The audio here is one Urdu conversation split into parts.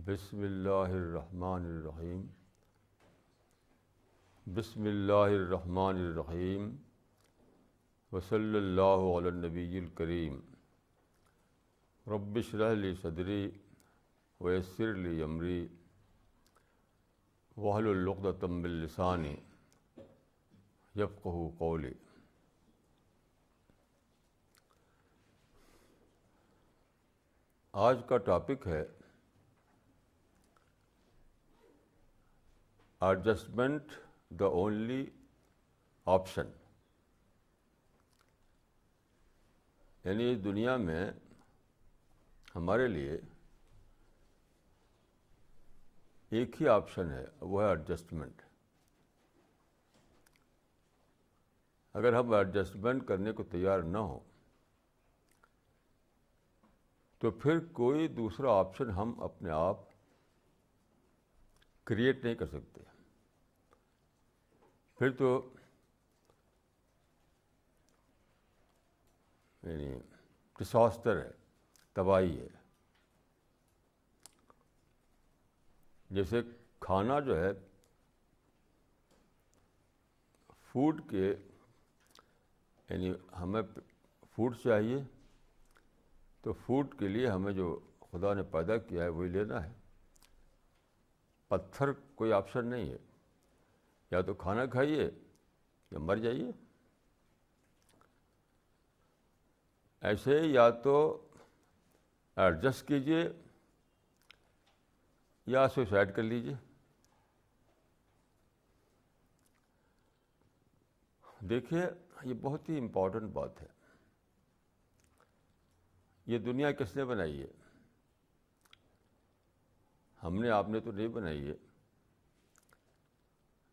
بسم اللہ الرحمن الرحیم بسم اللہ الرحمن الرحیم وصلی اللہ علی النبی الکریم رب اشرح لی صدری ویسر لی امری واحلل عقدۃ من لسانی یفقہوا قولی۔ آج کا ٹاپک ہے ایڈجسٹمنٹ دا اونلی آپشن، یعنی دنیا میں ہمارے لیے ایک ہی آپشن ہے، وہ ہے ایڈجسٹمنٹ۔ اگر ہم ایڈجسٹمنٹ کرنے کو تیار نہ ہوں تو پھر کوئی دوسرا آپشن ہم اپنے آپ کریٹ نہیں کر سکتے، پھر تو یعنی ڈساسٹر ہے، تباہی ہے۔ جیسے کھانا جو ہے، فوڈ کے یعنی ہمیں فوڈ چاہیے تو فوڈ کے لیے ہمیں جو خدا نے پیدا کیا ہے وہی لینا ہے۔ پتھر کوئی آپشن نہیں ہے، یا تو کھانا کھائیے یا مر جائیے۔ ایسے یا تو ایڈجسٹ کیجیے یا سوسائڈ کر لیجیے۔ دیکھیے، یہ بہت ہی امپورٹنٹ بات ہے۔ یہ دنیا کس نے بنائی ہے؟ ہم نے، آپ نے تو نہیں بنائی ہے۔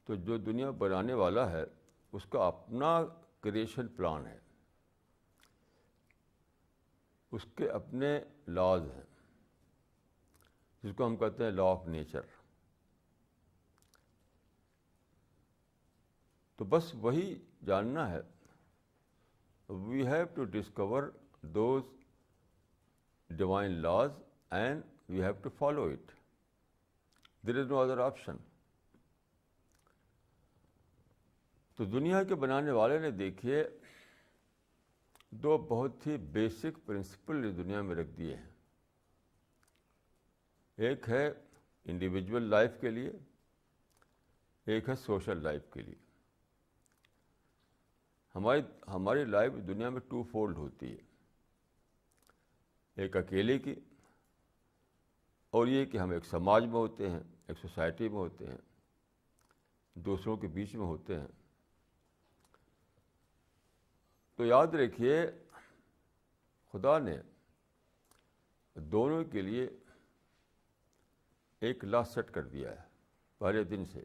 تو جو دنیا بنانے والا ہے اس کا اپنا کریشن پلان ہے، اس کے اپنے لاز ہیں، جس کو ہم کہتے ہیں لا آف نیچر۔ تو بس وہی جاننا ہے۔ We have to discover those divine laws and we have to follow it. There is no other option. تو دنیا کے بنانے والے نے، دیکھیے، دو بہت ہی بیسک پرنسپل اس دنیا میں رکھ دیے ہیں۔ ایک ہے انڈیویجول لائف کے لیے، ایک ہے سوشل لائف کے لیے۔ ہماری لائف دنیا میں ٹو فولڈ ہوتی ہے، ایک اکیلے کی، اور یہ کہ ہم ایک سماج میں ہوتے ہیں، ایک سوسائٹی میں ہوتے ہیں، دوسروں کے بیچ میں ہوتے ہیں۔ تو یاد رکھیے، خدا نے دونوں کے لیے ایک لا سیٹ کر دیا ہے پہلے دن سے۔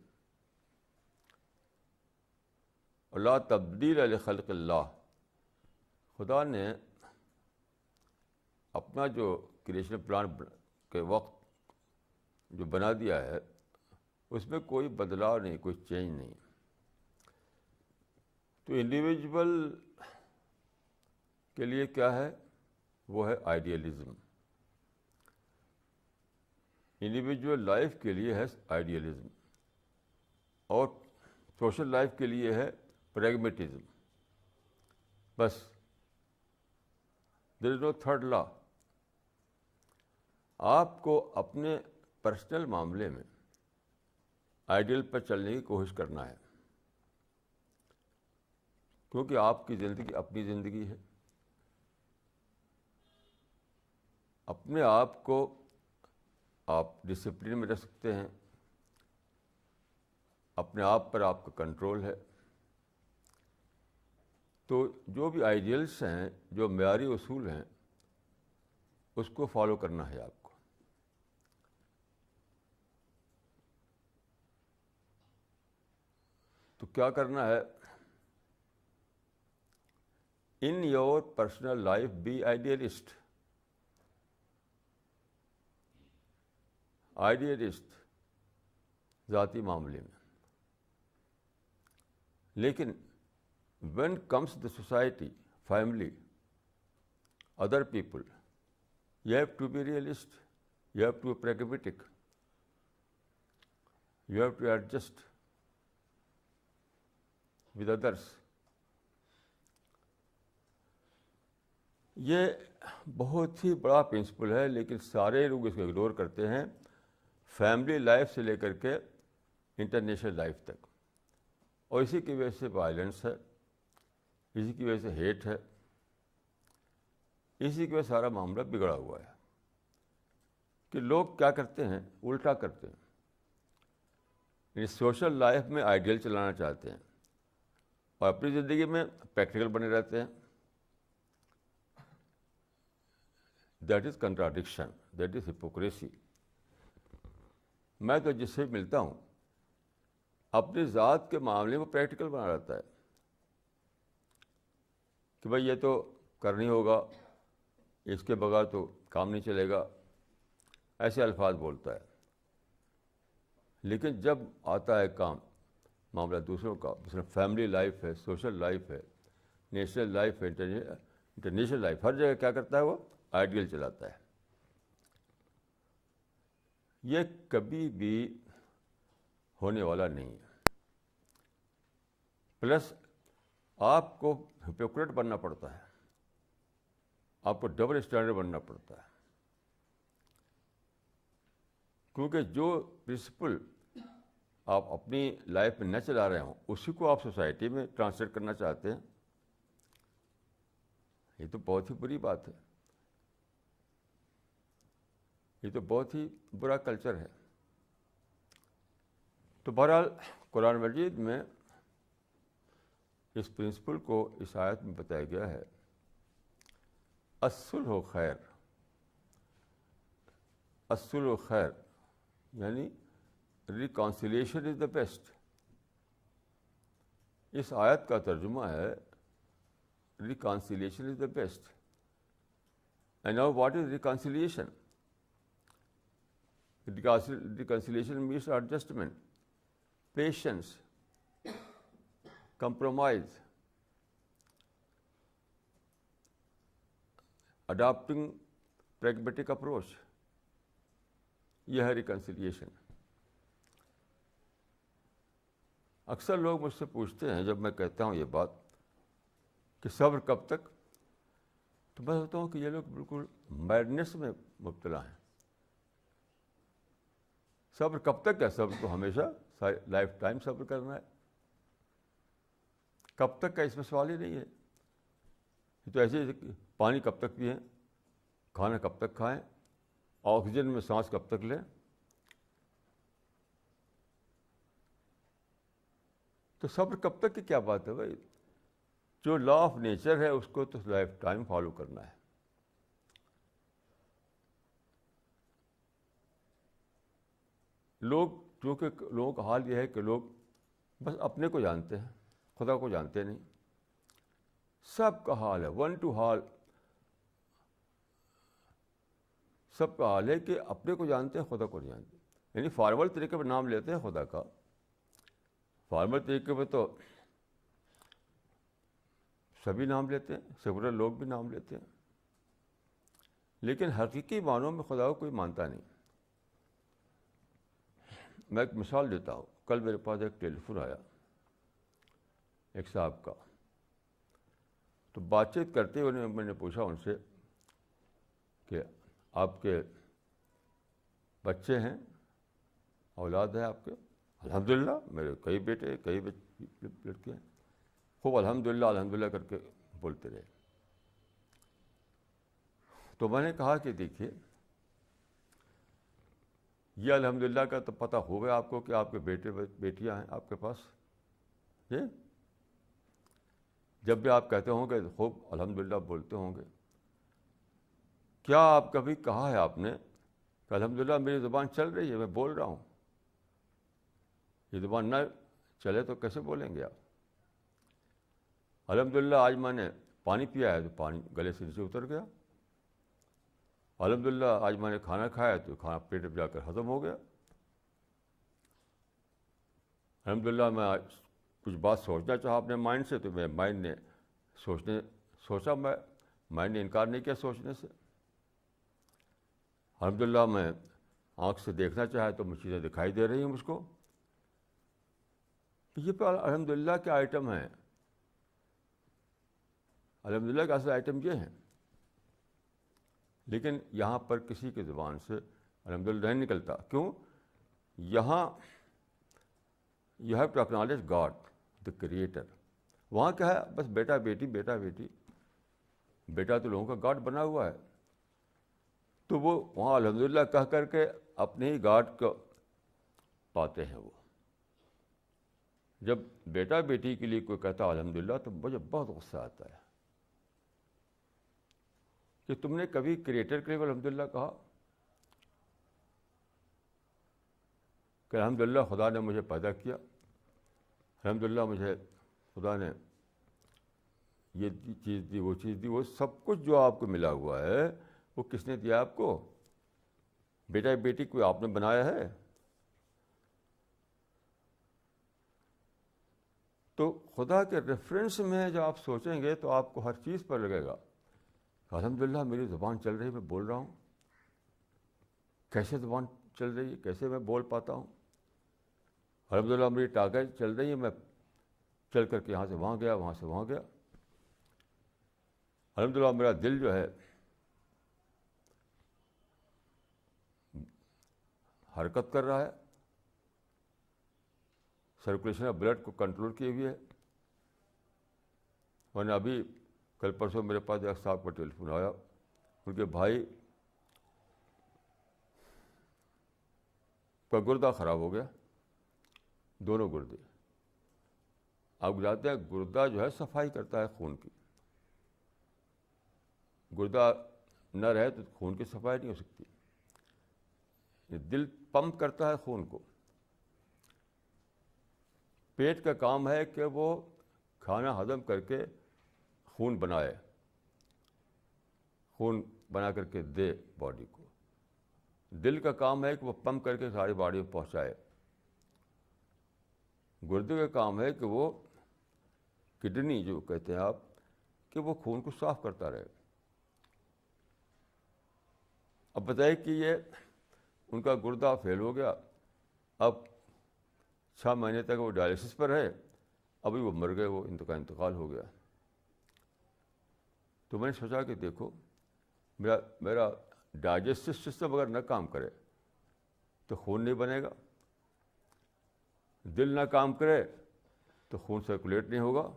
لا تبدیل لخلق اللہ۔ خدا نے اپنا جو کریشن پلان کے وقت جو بنا دیا ہے اس میں کوئی بدلاؤ نہیں، کوئی چینج نہیں۔ تو انڈیویجول کے لیے کیا ہے؟ وہ ہے آئیڈیلزم۔ انڈیویجول لائف کے لیے ہے آئیڈیلزم، اور سوشل لائف کے لیے ہے پریگمیٹزم۔ بس، دیر از نو تھرڈ لا۔ آپ کو اپنے پرسنل معاملے میں آئیڈیل پر چلنے کی کوشش کرنا ہے، کیونکہ آپ کی زندگی اپنی زندگی ہے۔ اپنے آپ کو آپ ڈسپلن میں رکھ سکتے ہیں، اپنے آپ پر آپ کا کنٹرول ہے۔ تو جو بھی آئیڈیلس ہیں، جو معیاری اصول ہیں، اس کو فالو کرنا ہے آپ کو۔ تو کیا کرنا ہے؟ In your personal life be idealist. Idealist ذاتی معاملے میں۔ لیکن when comes the society, family, other people, you have to be realist, you have to be pragmatic. You have to adjust with others. یہ بہت ہی بڑا پرنسپل ہے، لیکن سارے لوگ اس کو اگنور کرتے ہیں، فیملی لائف سے لے کر کے انٹرنیشنل لائف تک. اور اسی کی وجہ سے وائلنس ہے، اسی کی وجہ سے ہیٹ ہے، اسی کی وجہ سے سارا معاملہ بگڑا ہوا ہے. کہ لوگ کیا کرتے ہیں، الٹا کرتے ہیں. یعنی سوشل لائف میں آئیڈیل چلانا چاہتے ہیں اور اپنی زندگی میں پریکٹیکل بنے رہتے ہیں. That is contradiction, that is hypocrisy. میں تو جس سے ملتا ہوں اپنی ذات کے معاملے میں پریکٹیکل بنا رہتا ہے کہ بھائی یہ تو کرنی ہوگا، اس کے بغیر تو کام نہیں چلے گا، ایسے الفاظ بولتا ہے. لیکن جب آتا ہے کام معاملہ دوسروں کا، مثلا فیملی لائف ہے، سوشل لائف ہے، نیشنل لائف ہے، انٹرنیشنل لائف، ہر جگہ کیا کرتا ہے وہ آئیڈیل چلاتا ہے. یہ کبھی بھی ہونے والا نہیں ہے. پلس آپ کو ہپوکریٹ بننا پڑتا ہے، آپ کو ڈبل اسٹینڈرڈ بننا پڑتا ہے. کیونکہ جو پرنسپل آپ اپنی لائف میں نہ چلا رہے ہوں اسی کو آپ سوسائٹی میں ٹرانسلیٹ کرنا چاہتے ہیں. یہ تو بہت ہی بری بات ہے، یہ تو بہت ہی برا کلچر ہے. تو بہرحال قرآن مجید میں اس پرنسپل کو اس آیت میں بتایا گیا ہے، الصلح خیر. الصلح خیر یعنی ریکانسیلیشن از دا بیسٹ. اس آیت کا ترجمہ ہے reconciliation is the best. And now what is reconciliation? Reconciliation means adjustment, patience, compromise, adopting pragmatic approach. یہ ہے ریکنسیلیشن. اکثر لوگ مجھ سے پوچھتے ہیں جب میں کہتا ہوں یہ بات کہ صبر کب تک، تو میں سمجھتا ہوں کہ یہ لوگ بالکل میڈنس میں مبتلا ہیں. صبر کب تک ہے؟ صبر تو ہمیشہ ساری لائف ٹائم صبر کرنا ہے. کب تک کا اس میں سوال ہی نہیں ہے. یہ تو ایسے پانی کب تک پئیں، کھانا کب تک کھائیں، آکسیجن میں سانس کب تک لیں. تو صبر کب تک کی کیا بات ہے بھائی؟ جو لا آف نیچر ہے اس کو تو لائف ٹائم فالو کرنا ہے. چونکہ لوگوں کا حال یہ ہے کہ لوگ بس اپنے کو جانتے ہیں، خدا کو جانتے نہیں. سب کا حال ہے، ون ٹو حال، سب کا حال ہے کہ اپنے کو جانتے ہیں، خدا کو نہیں جانتے. یعنی فارمل طریقے پہ نام لیتے ہیں خدا کا، فارمل طریقے پہ تو سبھی نام لیتے ہیں، سیکولر لوگ بھی نام لیتے ہیں، لیکن حقیقی معنوں میں خدا کو کوئی مانتا نہیں. میں ایک مثال دیتا ہوں. کل میرے پاس ایک ٹیلی فون آیا ایک صاحب کا، تو بات چیت کرتے ہوئے میں نے پوچھا ان سے کہ آپ کے بچے ہیں، اولاد ہیں آپ کے؟ الحمدللہ میرے کئی بیٹے، کئی لڑکے ہیں. خوب الحمدللہ کر کے بولتے رہے. تو میں نے کہا کہ دیکھیے یہ الحمدللہ کا تو پتہ ہوگا آپ کو کہ آپ کے بیٹے بیٹیاں ہیں آپ کے پاس. یہ جب بھی آپ کہتے ہوں گے خوب الحمدللہ بولتے ہوں گے. کیا آپ کبھی کہا ہے آپ نے کہ الحمدللہ میری زبان چل رہی ہے، میں بول رہا ہوں؟ یہ زبان نہ چلے تو کیسے بولیں گے آپ؟ الحمدللہ آج میں نے پانی پیا ہے تو پانی گلے سے نیچے اتر گیا. الحمدللہ آج میں نے کھانا کھایا تو کھانا پیٹ میں جا کر ختم ہو گیا. الحمدللہ میں آج کچھ بات سوچنا چاہا اپنے مائنڈ سے تو میرے مائنڈ نے سوچا، مائنڈ نے انکار نہیں کیا سوچنے سے. الحمدللہ میں آنکھ سے دیکھنا چاہا تو مجھے چیزیں دکھائی دے رہی ہیں مجھ کو، یہ پہ الحمدللہ کے آئٹم ہیں، الحمدللہ کے اصل آئٹم یہ ہیں، لیکن یہاں پر کسی کی زبان سے الحمدللہ نہیں نکلتا. کیوں؟ یہاں you have to acknowledge God the creator. وہاں کیا ہے؟ بس بیٹا بیٹی بیٹا بیٹی. بیٹا تو لوگوں کا گاڈ بنا ہوا ہے، تو وہ وہاں الحمدللہ کہہ کر کے اپنے ہی گاڈ کو پاتے ہیں. وہ جب بیٹا بیٹی کے لیے کوئی کہتا ہے الحمدللہ تو مجھے بہت غصہ آتا ہے کہ تم نے کبھی کریٹر کے لیے الحمدللہ کہا کہ الحمدللہ خدا نے مجھے پیدا کیا، الحمدللہ مجھے خدا نے یہ چیز دی، وہ چیز دی. وہ سب کچھ جو آپ کو ملا ہوا ہے وہ کس نے دیا آپ کو؟ بیٹا بیٹی کوئی آپ نے بنایا ہے؟ تو خدا کے ریفرنس میں جب آپ سوچیں گے تو آپ کو ہر چیز پر لگے گا الحمدللہ میری زبان چل رہی ہے، میں بول رہا ہوں. کیسے زبان چل رہی ہے، کیسے میں بول پاتا ہوں؟ الحمدللہ میری ٹانگیں چل رہی ہیں، میں چل کر کے یہاں سے وہاں گیا، وہاں سے وہاں گیا. الحمدللہ میرا دل جو ہے حرکت کر رہا ہے، سرکولیشن آف بلڈ کو کنٹرول کیے ہوئے ہے. ورنہ ابھی کل پرسوں میرے پاس ایک صاحب کا ٹیلی فون آیا، ان کے بھائی کا گردہ خراب ہو گیا، دونوں گردے. آپ جانتے ہیں گردہ جو ہے صفائی کرتا ہے خون کی، گردہ نہ رہے تو خون کی صفائی نہیں ہو سکتی. دل پمپ کرتا ہے خون کو. پیٹ کا کام ہے کہ وہ کھانا ہضم کر کے خون بنائے، خون بنا کر کے دے باڈی کو. دل کا کام ہے کہ وہ پمپ کر کے ساری باڈی میں پہنچائے. گردے کا کام ہے کہ وہ کڈنی جو کہتے ہیں آپ کہ وہ خون کو صاف کرتا رہے. اب بتائیے کہ یہ ان کا گردہ فیل ہو گیا، اب 6 مہینے تک وہ ڈائلسس پر ہے، ابھی وہ مر گئے، وہ ان کا انتقال ہو گیا. تو میں نے سوچا کہ دیکھو میرا ڈائجسٹو سسٹم اگر نہ کام کرے تو خون نہیں بنے گا، دل نہ کام کرے تو خون سرکولیٹ نہیں ہوگا،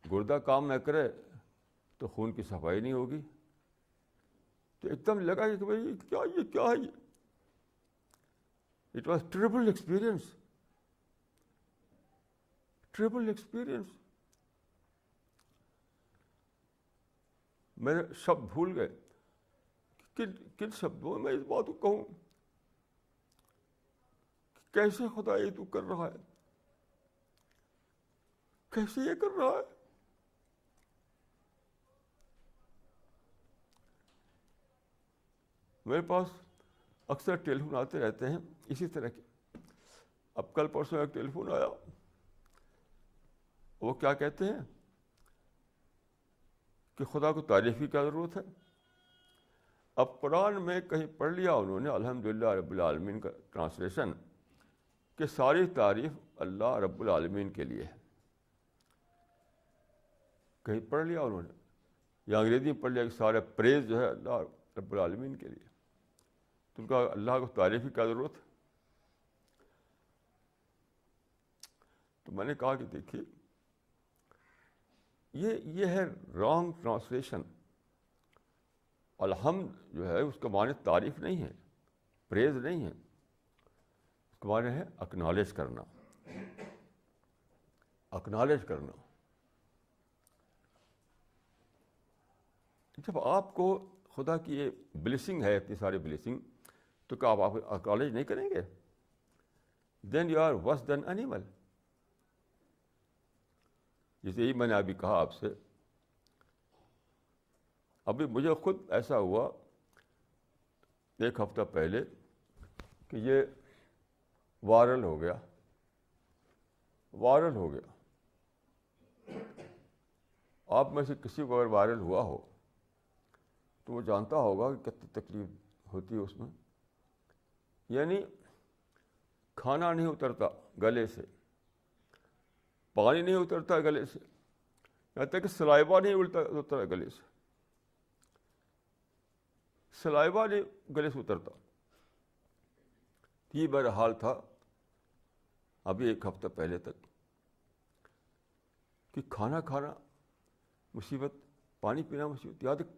گردہ کام نہ کرے تو خون کی صفائی نہیں ہوگی. تو ایک دم لگا کہ بھائی یہ کیا ہے؟ It was terrible experience, terrible experience. میرے شبد بھول گئے، کن شبدوں میں اس بات کو کہوں؟ کیسے خدا یہ تو کر رہا ہے، کیسے یہ کر رہا ہے؟ میرے پاس اکثر ٹیلی فون آتے رہتے ہیں اسی طرح کے. اب کل پرسوں ایک ٹیلی فون آیا، وہ کیا کہتے ہیں کہ خدا کو تعریف کی کیا ضرورت ہے؟ اب قرآن میں کہیں پڑھ لیا انہوں نے الحمدللہ رب العالمین کا ٹرانسلیشن کہ ساری تعریف اللہ رب العالمین کے لیے ہے. کہیں پڑھ لیا انہوں نے، یا انگریزی میں پڑھ لیا کہ سارے پریز جو ہے اللہ رب العالمین کے لیے. تو ان کا اللہ کو تعریف کی کیا ضرورت ہے؟ تو میں نے کہا کہ دیکھیے یہ ہے رانگ ٹرانسلیشن. الحمد جو ہے اس کا معنی تعریف نہیں ہے، پریز نہیں ہے، اس کا معنی ہے اکنالج کرنا، اکنالج کرنا. جب آپ کو خدا کی یہ بلیسنگ ہے، اتنی ساری بلیسنگ، تو کیا آپ اکنالج نہیں کریں گے؟ Then you are worse than animal. جیسے ہی میں نے ابھی کہا آپ سے، ابھی مجھے خود ایسا ہوا 1 ہفتہ پہلے کہ یہ وائرل ہو گیا، وائرل ہو گیا. آپ میں سے کسی کو اگر وائرل ہوا ہو تو وہ جانتا ہوگا کہ کتنی تکلیف ہوتی ہے اس میں. یعنی کھانا نہیں اترتا گلے سے، پانی نہیں اترتا گلے سے، یہاں تک کہ سلائیوا نہیں اترتا گلے سے، سلائیوا نہیں گلے سے اترتا. یہ میرا حال تھا ابھی ایک ہفتہ پہلے تک کہ کھانا کھانا مصیبت، پانی پینا مصیبت، یہاں تک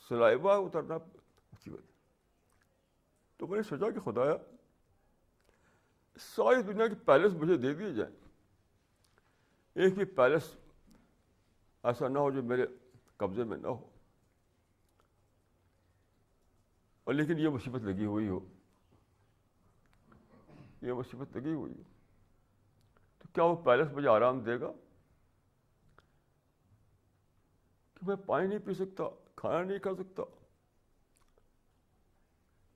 سلائیوا اترنا مصیبت. تو میں نے سوچا کہ خدایا ساری دنیا کے پیلس مجھے دے دیے جائیں، ایک بھی پیلس ایسا نہ ہو جو میرے قبضے میں نہ ہو، اور لیکن یہ مصیبت لگی ہوئی ہو، یہ مصیبت لگی ہوئی ہو، تو کیا وہ پیلس مجھے آرام دے گا کہ میں پانی نہیں پی سکتا، کھانا نہیں کھا سکتا،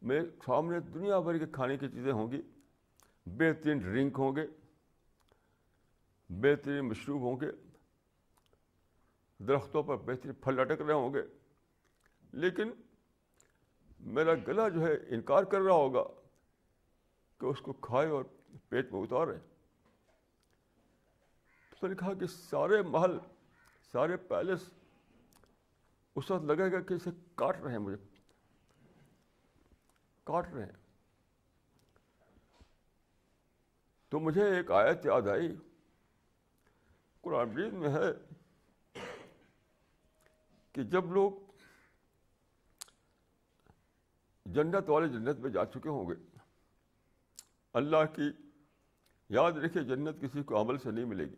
میرے سامنے دنیا بھر کے کھانے کی چیزیں ہوں گی، بہترین ڈرنک ہوں گے، بہترین مشروب ہوں گے، درختوں پر بہترین پھل لٹک رہے ہوں گے، لیکن میرا گلا جو ہے انکار کر رہا ہوگا کہ اس کو کھائے اور پیٹ میں اتارے. تو نے کہا کہ سارے محل، سارے پیلس اس وقت لگے گا کہ اسے کاٹ رہے ہیں، مجھے کاٹ رہے ہیں. تو مجھے ایک آیت یاد آئی، قرآن مجید میں ہے کہ جب لوگ جنت والے جنت میں جا چکے ہوں گے، اللہ کی یاد رکھے جنت کسی کو عمل سے نہیں ملے گی.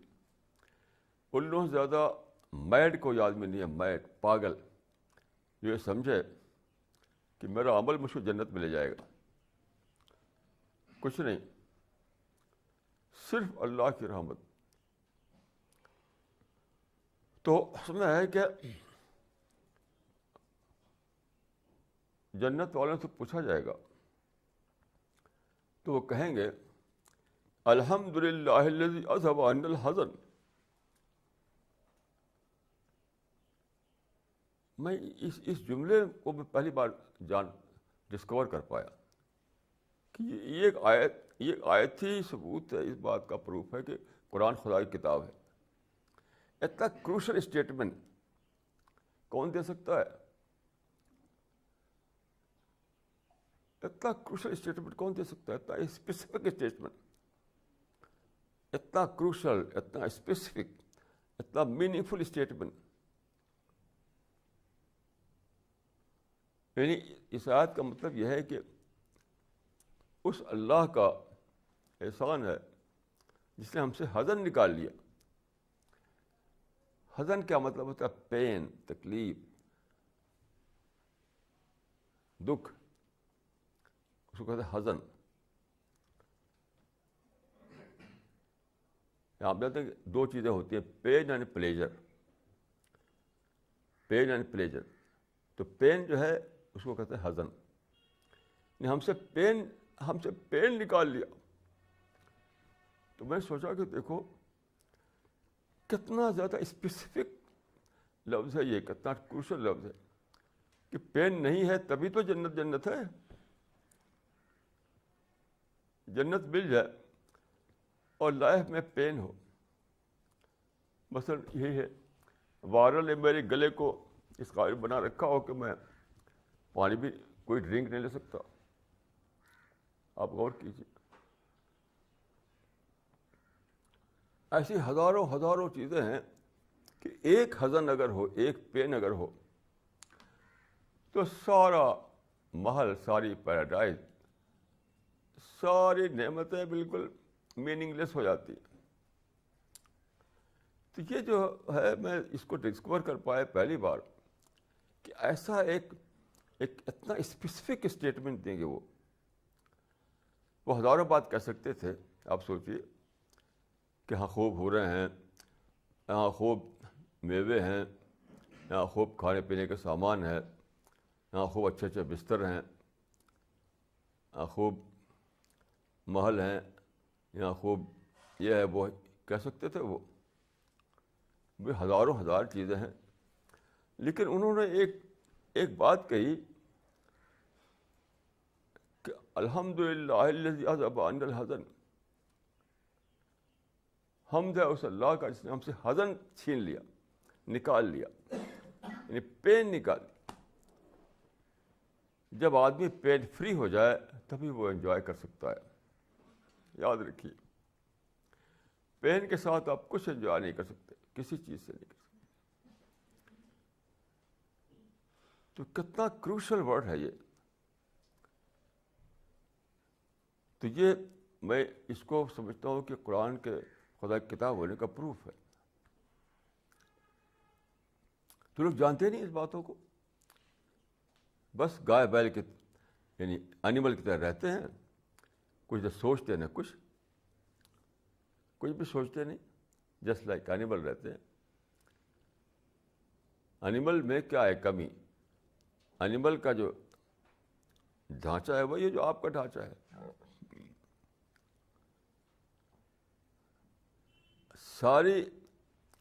الوں سے زیادہ میڈ کو یاد میں نہیں ہے، میڈ پاگل جو یہ سمجھے کہ میرا عمل مجھ کو جنت میں لے جائے گا. کچھ نہیں، صرف اللہ کی رحمت. تو اس میں ہے کہ جنت والوں سے پوچھا جائے گا تو وہ کہیں گے الحمدللہ الذی اذھب عنا الحزن. میں اس جملے کو میں پہلی بار ڈسکور کر پایا کہ یہ ایک آیت ہی ثبوت ہے، اس بات کا پروف ہے کہ قرآن خدا کی کتاب ہے. اتنا کروشل اسٹیٹمنٹ کون دے سکتا ہے؟ اتنا کروشل اسٹیٹمنٹ کون دے سکتا ہے؟ اتنا اسپیسیفک اسٹیٹمنٹ، اتنا کروشل، اتنا اسپیسیفک، اتنا میننگ فل اسٹیٹمنٹ. یعنی اس آیت کا مطلب یہ ہے کہ اس اللہ کا احسان ہے جس نے ہم سے حزن نکال لیا. حزن کیا مطلب ہوتا ہے؟ پین، تکلیف، دکھ، اس کو کہتے ہیں حزن. آپ جانتے ہیں کہ دو چیزیں ہوتی ہیں، pain and pleasure. Pain and pleasure. تو پین جو ہے اس کو کہتے ہیں حزن. ہم سے پین نکال لیا. تو میں سوچا کہ دیکھو کتنا زیادہ اسپیسیفک لفظ ہے یہ، کتنا کروشل لفظ ہے کہ پین نہیں ہے تبھی تو جنت ہے. جنت مل جائے اور لائف میں پین ہو. مثلا یہی ہے، وائرل نے میرے گلے کو اس قابل بنا رکھا ہو کہ میں پانی بھی کوئی ڈرنک نہیں لے سکتا. آپ غور کیجیے، ایسی ہزاروں چیزیں ہیں کہ ایک حزن اگر ہو، ایک پین اگر ہو تو سارا محل، ساری پیراڈائز، ساری نعمتیں بالکل میننگ لیس ہو جاتی ہیں. تو یہ جو ہے میں اس کو ڈسکور کر پایا پہلی بار کہ ایسا ایک اتنا اسپیسیفک اسٹیٹمنٹ دیں گے. وہ ہزاروں بات کہہ سکتے تھے. آپ سوچیے کہ ہاں خوب ہو رہے ہیں، یہاں خوب میوے ہیں، یہاں خوب کھانے پینے کے سامان ہے، یہاں خوب اچھے اچھے بستر ہیں، یہاں خوب محل ہیں، یہاں خوب یہ ہے وہ کہہ سکتے تھے. وہ ہزار چیزیں ہیں، لیکن انہوں نے ایک بات کہی کہ الحمدللہ الذی اذھب عنا الحزن. حمد ہے اس اللہ کا جس نے ہم سے حزن چھین لیا، نکال لیا، یعنی پین نکال لیا۔ جب آدمی پین فری ہو جائے تبھی وہ انجوائے کر سکتا ہے۔ یاد رکھیے، پین کے ساتھ آپ کچھ انجوائے نہیں کر سکتے، کسی چیز سے نہیں کر سکتے۔ تو کتنا کروشل ورڈ ہے یہ۔ تو یہ میں اس کو سمجھتا ہوں کہ قرآن کے خدا کی کتاب ہونے کا پروف ہے۔ تو لوگ جانتے نہیں اس باتوں کو، بس گائے بیل کے یعنی اینیمل کی طرح رہتے ہیں، کچھ نہ سوچتے نہ کچھ بھی سوچتے نہیں، جسٹ لائک اینیمل رہتے ہیں۔ اینیمل میں کیا ہے کمی؟ اینیمل کا جو ڈھانچہ ہے وہی ہے جو آپ کا ڈھانچہ ہے۔ ساری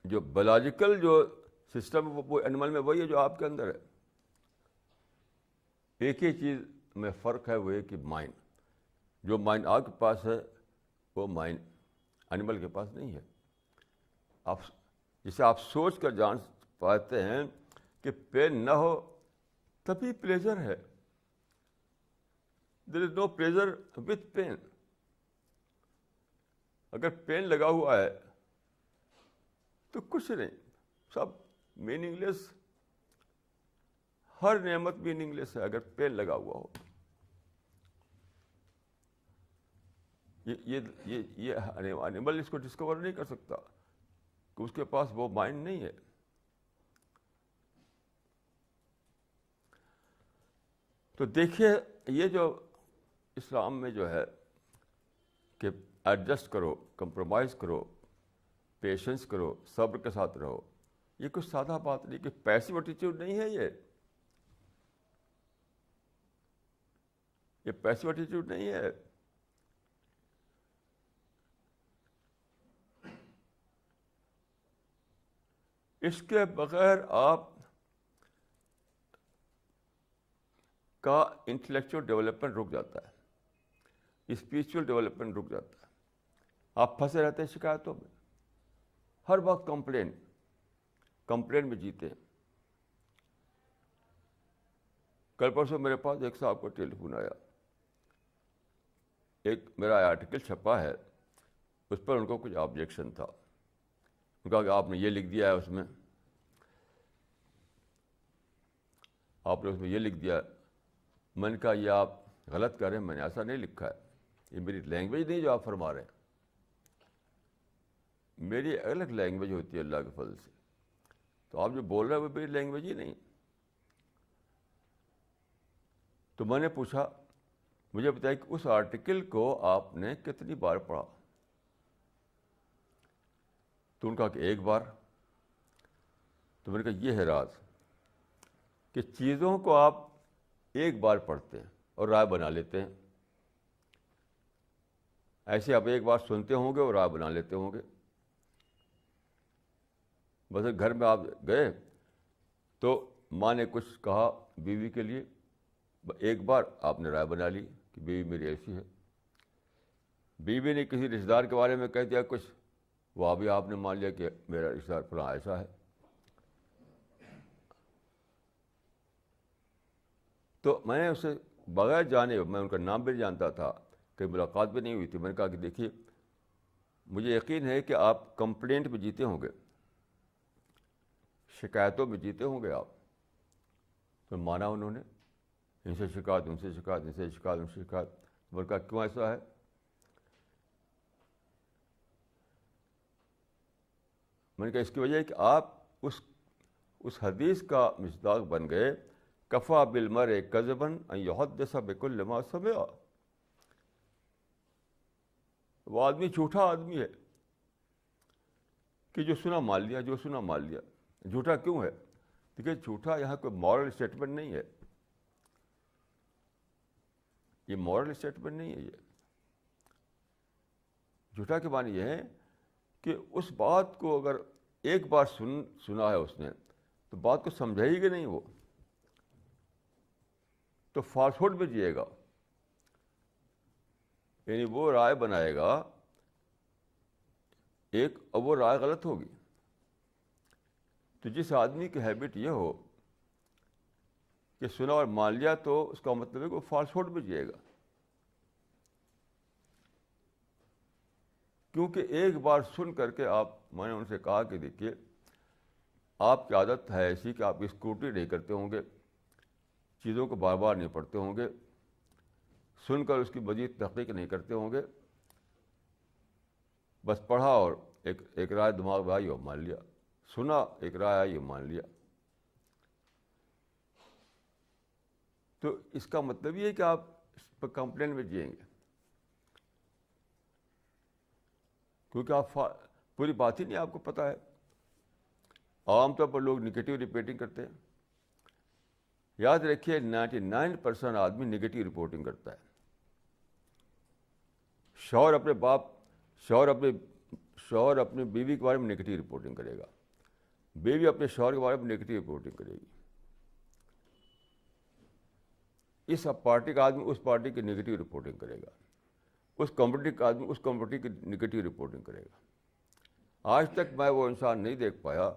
جو بایولوجیکل جو سسٹم وہ اینیمل میں وہی ہے جو آپ کے اندر ہے۔ ایک ہی چیز میں فرق ہے، وہ ہے کہ مائنڈ، جو مائنڈ آپ کے پاس ہے وہ مائنڈ اینیمل کے پاس نہیں ہے۔ آپ جسے آپ سوچ کر جان پاتے ہیں کہ پین نہ ہو تبھی پلیزر ہے۔ دیر is know pleasure with pain. اگر پین لگا ہوا ہے تو کچھ نہیں، سب میننگ لیس، ہر نعمت میننگ لیس ہے اگر پین لگا ہوا ہو۔ یہ اینیمل اس کو ڈسکور نہیں کر سکتا کہ اس کے پاس وہ مائنڈ نہیں ہے۔ تو دیکھیے یہ جو اسلام میں جو ہے کہ ایڈجسٹ کرو، کمپرومائز کرو، پیشنس کرو، صبر کے ساتھ رہو، یہ کچھ سادہ بات نہیں، کہ پیسیو ایٹیٹیوڈ نہیں ہے یہ پیسیو ایٹیٹیوڈ نہیں ہے۔ اس کے بغیر آپ کا انٹلیکچوئل ڈیولپمنٹ رک جاتا ہے، اسپریچول ڈیولپمنٹ رک جاتا ہے۔ آپ پھنسے رہتے ہیں شکایتوں میں، ہر وقت کمپلین میں جیتے ہیں۔ کل پرسوں میرے پاس ایک صاحب کو ٹیلی فون آیا، ایک میرا آرٹیکل چھپا ہے، اس پر ان کو کچھ آبجیکشن تھا۔ ان کا کہ آپ نے یہ لکھ دیا ہے، اس میں آپ نے اس میں یہ لکھ دیا ہے۔ میں نے کہا یہ آپ غلط کر رہے ہیں، میں نے ایسا نہیں لکھا ہے، یہ میری لینگویج نہیں جو آپ فرما رہے ہیں، میری الگ لینگویج ہوتی ہے اللہ کے فضل سے، تو آپ جو بول رہے ہیں وہ میری لینگویج ہی نہیں۔ تو میں نے پوچھا، مجھے بتایا کہ اس آرٹیکل کو آپ نے کتنی بار پڑھا؟ تو ان کا کہ ایک بار۔ تو میں نے کہا یہ ہے راز کہ چیزوں کو آپ ایک بار پڑھتے ہیں اور رائے بنا لیتے ہیں۔ ایسے آپ ایک بار سنتے ہوں گے اور رائے بنا لیتے ہوں گے۔ بس گھر میں آپ گئے تو ماں نے کچھ کہا بیوی کے لیے، ایک بار آپ نے رائے بنا لی کہ بیوی میری ایسی ہے۔ بیوی نے کسی رشتہ دار کے بارے میں کہہ دیا کچھ، وہ بھی آپ نے مان لیا کہ میرا رشتہ دار فلاں ایسا ہے۔ تو میں نے اسے بغیر جانے، میں ان کا نام بھی نہیں جانتا تھا، کہ ملاقات بھی نہیں ہوئی تھی، میں نے کہا کہ دیکھیے مجھے یقین ہے کہ آپ کمپلینٹ میں جیتے ہوں گے، شکایتوں میں جیتے ہوں گے آپ۔ تو مانا انہوں نے، ان سے شکایت، ان سے شکایت، ان سے شکایت، ان سے شکایت۔ میں نے کہا کیوں ایسا ہے؟ میں نے کہا اس کی وجہ ہے کہ آپ اس حدیث کا مصداق بن گئے، کفا بالمرء کذبا ان یحدث بکل ما سمع۔ وہ آدمی جھوٹا آدمی ہے کہ جو سنا مان لیا، جو سنا مان لیا۔ جھوٹا کیوں ہے؟ دیکھیے جھوٹا یہاں کوئی مورل اسٹیٹمنٹ نہیں ہے، یہ مورل اسٹیٹمنٹ نہیں ہے۔ یہ جھوٹا کے معنی یہ ہے کہ اس بات کو اگر ایک بار سنا ہے اس نے تو بات کو سمجھے ہی کہ نہیں، وہ تو فالس ہوڈ میں جیے گا، یعنی وہ رائے بنائے گا ایک اور وہ رائے غلط ہوگی. تو جس آدمی کی ہیبٹ یہ ہو کہ سنا اور مان لیا, تو اس کا مطلب ہے کہ وہ فالس ہوڈ میں جیے گا. کیونکہ ایک بار سن کر کے میں نے ان سے کہا کہ دیکھیے, آپ کی عادت ہے ایسی کہ آپ اسکروٹنی نہیں کرتے ہوں گے, چیزوں کو بار بار نہیں پڑھتے ہوں گے, سن کر اس کی مزید تحقیق نہیں کرتے ہوں گے, بس پڑھا اور ایک رائے دماغ میں آئی اور مان لیا, سنا ایک رائے آئی اور مان لیا. تو اس کا مطلب یہ ہے کہ آپ اس پر کمپلین میں جئیں گے, کیونکہ آپ پوری بات ہی نہیں آپ کو پتہ ہے. عام طور پر لوگ نگیٹو رپورٹنگ کرتے ہیں. یاد رکھیے 99% آدمی نگیٹو رپورٹنگ کرتا ہے. شوہر اپنے باپ, شوہر اپنی بیوی کے بارے میں نگیٹو رپورٹنگ کرے گا, بیوی اپنے شوہر کے بارے میں نگیٹو رپورٹنگ کرے گی. اس پارٹی کا آدمی اس پارٹی کی نگیٹو رپورٹنگ کرے گا, اس کمیونٹی کا آدمی اس کمیونٹی کی نگیٹو رپورٹنگ کرے گا. آج تک میں وہ انسان نہیں دیکھ پایا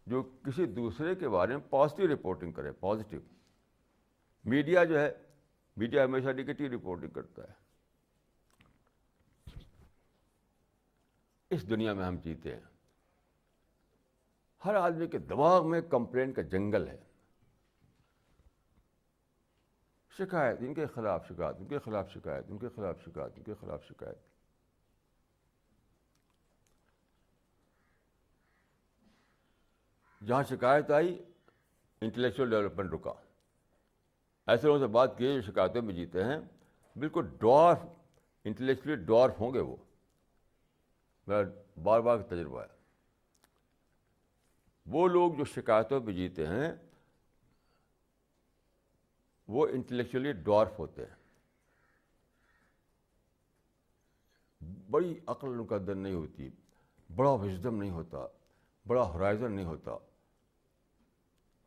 جو کسی دوسرے کے بارے میں پازیٹیو رپورٹنگ کرے. پازیٹیو میڈیا جو ہے, میڈیا ہمیشہ نگیٹو رپورٹنگ کرتا ہے. اس دنیا میں ہم جیتے ہیں, ہر آدمی کے دماغ میں کمپلین کا جنگل ہے. شکایت ان کے خلاف شکایت, ان کے خلاف شکایت, ان کے خلاف شکایت, ان کے خلاف شکایت. جہاں شکایت آئی انٹلیکچوئل ڈیولپمنٹ رکا. ایسے لوگوں سے بات کی جو شکایتوں میں جیتے ہیں, بالکل ڈوارف, انٹلیکچولی ڈوارف ہوں گے وہ. میرا بار بار تجربہ ہے. وہ لوگ جو شکایتوں میں جیتے ہیں وہ انٹلیکچولی ڈوارف ہوتے ہیں. بڑی عقل ان کا اندر نہیں ہوتی, بڑا وژڈم نہیں ہوتا, بڑا ہورائزن نہیں ہوتا,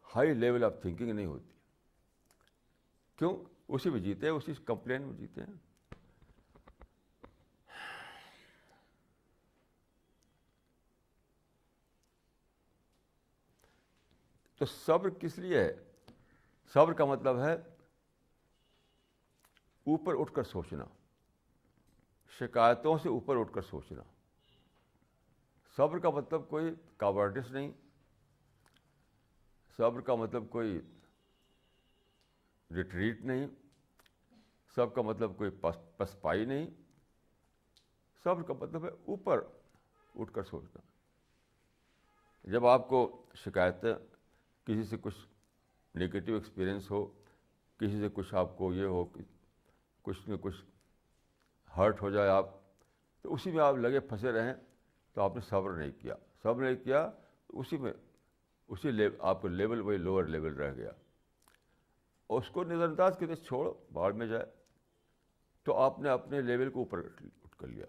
ہائی لیول آف تھنکنگ نہیں ہوتی. کیوں؟ اسی میں جیتے ہیں, اسی کمپلین میں جیتے ہیں. تو صبر کس لیے ہے؟ صبر کا مطلب ہے اوپر اٹھ کر سوچنا, شکایتوں سے اوپر اٹھ کر سوچنا. صبر کا مطلب کوئی کاورڈنس نہیں, صبر کا مطلب کوئی ریٹریٹ نہیں, صبر کا مطلب کوئی پسپائی نہیں. صبر کا مطلب ہے اوپر اٹھ کر سوچنا. جب آپ کو شکایتیں, کسی سے کچھ نگیٹو ایکسپیرئنس ہو, کسی سے کچھ آپ کو یہ ہو کہ کچھ نہ کچھ ہرٹ ہو جائے آپ, تو اسی میں آپ لگے پھنسے رہیں, تو آپ نے صبر نہیں کیا. صبر نہیں کیا تو اسی آپ کا لیول وہی لوور لیول رہ گیا. اور اس کو نظر انداز کرتے چھوڑو, باہر میں جائے, تو آپ نے اپنے لیول کو اوپر اٹھ کر لیا.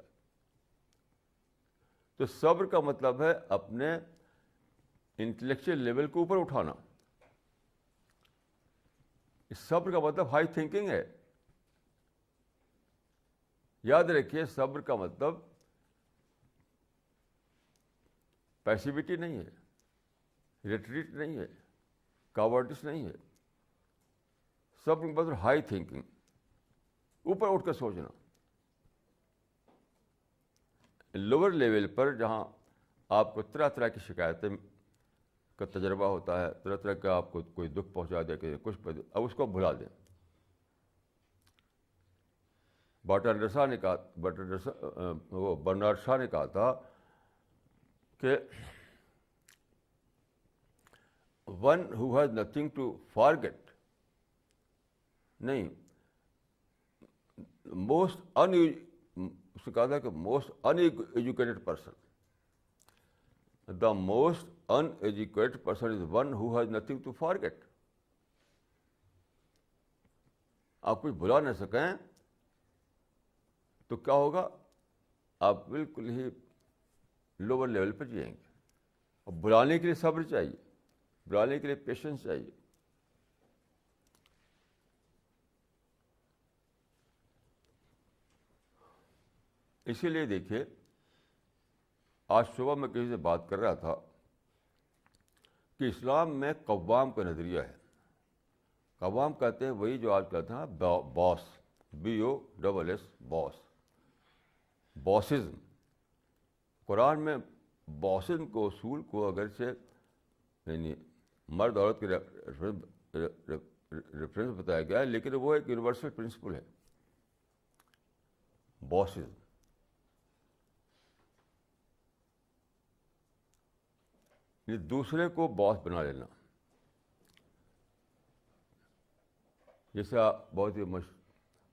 تو صبر کا مطلب ہے اپنے انٹلیکچوئل لیول کو اوپر اٹھانا. اس صبر کا مطلب ہائی تھنکنگ ہے. یاد رکھیے, صبر کا مطلب پیسیوٹی نہیں ہے, ریٹریٹ نہیں ہے, کاورڈنس نہیں ہے. صبر کا مطلب ہائی تھنکنگ, اوپر اٹھ کر سوچنا. لوور لیول پر جہاں آپ کو طرح طرح کی شکایتیں کا تجربہ ہوتا ہے, طرح طرح کا آپ کو کوئی دکھ پہنچا دے کہ کچھ اب اس کو بھلا دیں. برنارڈ شاہ نے کہا تھا کہ one who has nothing to forget, نہیں, اس نے کہا تھا کہ most uneducated person, the most uneducated person is one who has nothing to forget. آپ کچھ بھلا نہ سکیں تو کیا ہوگا؟ آپ بالکل ہی لوور لیول پہ جائیں گے. اور بلانے کے لیے صبر چاہیے, بلانے کے لیے پیشنس چاہیے. اسی لیے دیکھیے آج صبح میں کسی سے بات کر رہا تھا کہ اسلام میں قوام کا نظریہ ہے. قوام کہتے ہیں وہی جو آج کہتے ہیں باس, BOSS, باس, باسزم. قرآن میں باسزم کو اصول کو اگرچہ یعنی مرد عورت کے ریفرنس بتایا گیا ہے, لیکن وہ ایک یونیورسل پرنسپل ہے. باسزم یعنی دوسرے کو باس بنا لینا. جیسا بہت ہی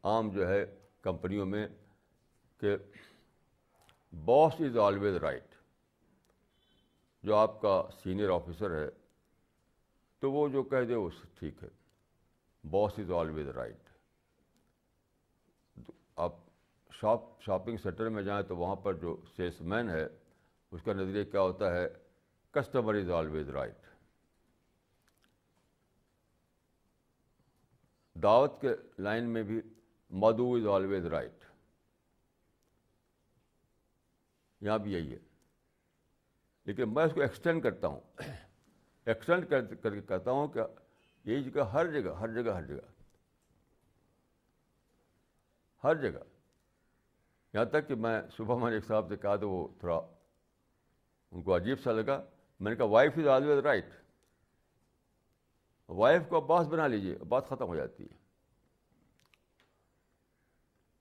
عام جو ہے کمپنیوں میں کہ باس از آلویز رائٹ. جو آپ کا سینئر آفیسر ہے تو وہ جو کہہ دے وہ ٹھیک ہے. باس از آلویز رائٹ. آپ شاپنگ سینٹر میں جائیں تو وہاں پر جو سیلس مین ہے اس کا نظریہ کیا ہوتا ہے؟ Customer is always right. دعوت کے لائن میں بھی مدعو از آلویز رائٹ. یہاں بھی یہی ہے. لیکن میں اس کو ایکسٹینڈ کرتا ہوں, ایکسٹینڈ کر کے کہتا ہوں کہ یہی جگہ ہر جگہ ہر جگہ ہر جگہ ہر جگہ. یہاں تک کہ میں صبح میں نے ایک صاحب سے کہا تو وہ تھوڑا ان کو عجیب سا لگا. میں نے کہا wife is always right. Wife کو باس بنا لیجیے, بات ختم ہو جاتی ہے.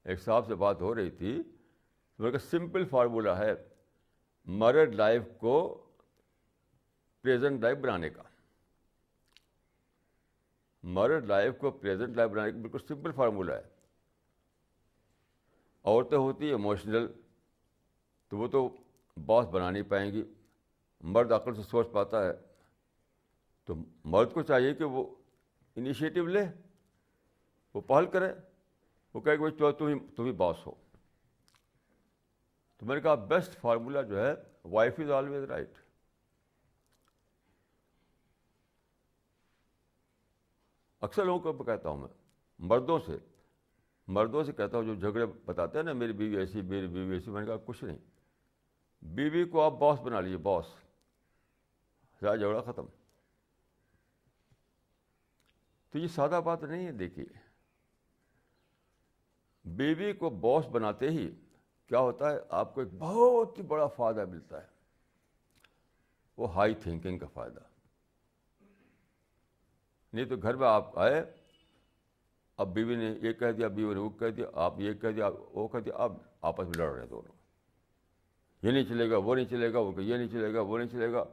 ایک صاحب سے بات ہو رہی تھی, میرے کا سمپل فارمولہ ہے میرڈ لائف کو پریزنٹ لائف بنانے کا. میرڈ لائف کو پریزنٹ لائف بنانے کا بالکل سمپل فارمولہ ہے. عورتیں ہوتی ہیں ایموشنل, تو وہ تو باس بنا نہیں پائیں گی. مرد عقل سے سوچ پاتا ہے, تو مرد کو چاہیے کہ وہ انیشیٹو لے, وہ پہل کرے, وہ کہے کہ چلو تم ہی باس ہو. تو میں نے کہا بیسٹ فارمولہ جو ہے وائف از آلویز رائٹ. اکثر لوگوں کو کہتا ہوں میں, مردوں سے کہتا ہوں جو جھگڑے بتاتے ہیں نا میری بیوی ایسی میری بیوی ایسی, میں نے کہا کچھ نہیں, بیوی کو آپ باس بنا لیجیے, باس, سارا جھگڑا ختم. تو یہ سادہ بات نہیں ہے. دیکھیے بیوی کو باس بناتے ہی کیا ہوتا ہے, آپ کو ایک بہت ہی بڑا فائدہ ملتا ہے, وہ ہائی تھنکنگ کا فائدہ. نہیں تو گھر میں آپ آئے, اب بیوی نے یہ کہہ دیا, بیوی نے وہ کہہ دیا, آپ یہ کہہ دیا, وہ کہہ دیا, اب آپس میں لڑ رہے ہیں دونوں. یہ نہیں چلے گا, وہ نہیں چلے گا, وہ یہ نہیں چلے گا, وہ نہیں چلے گا.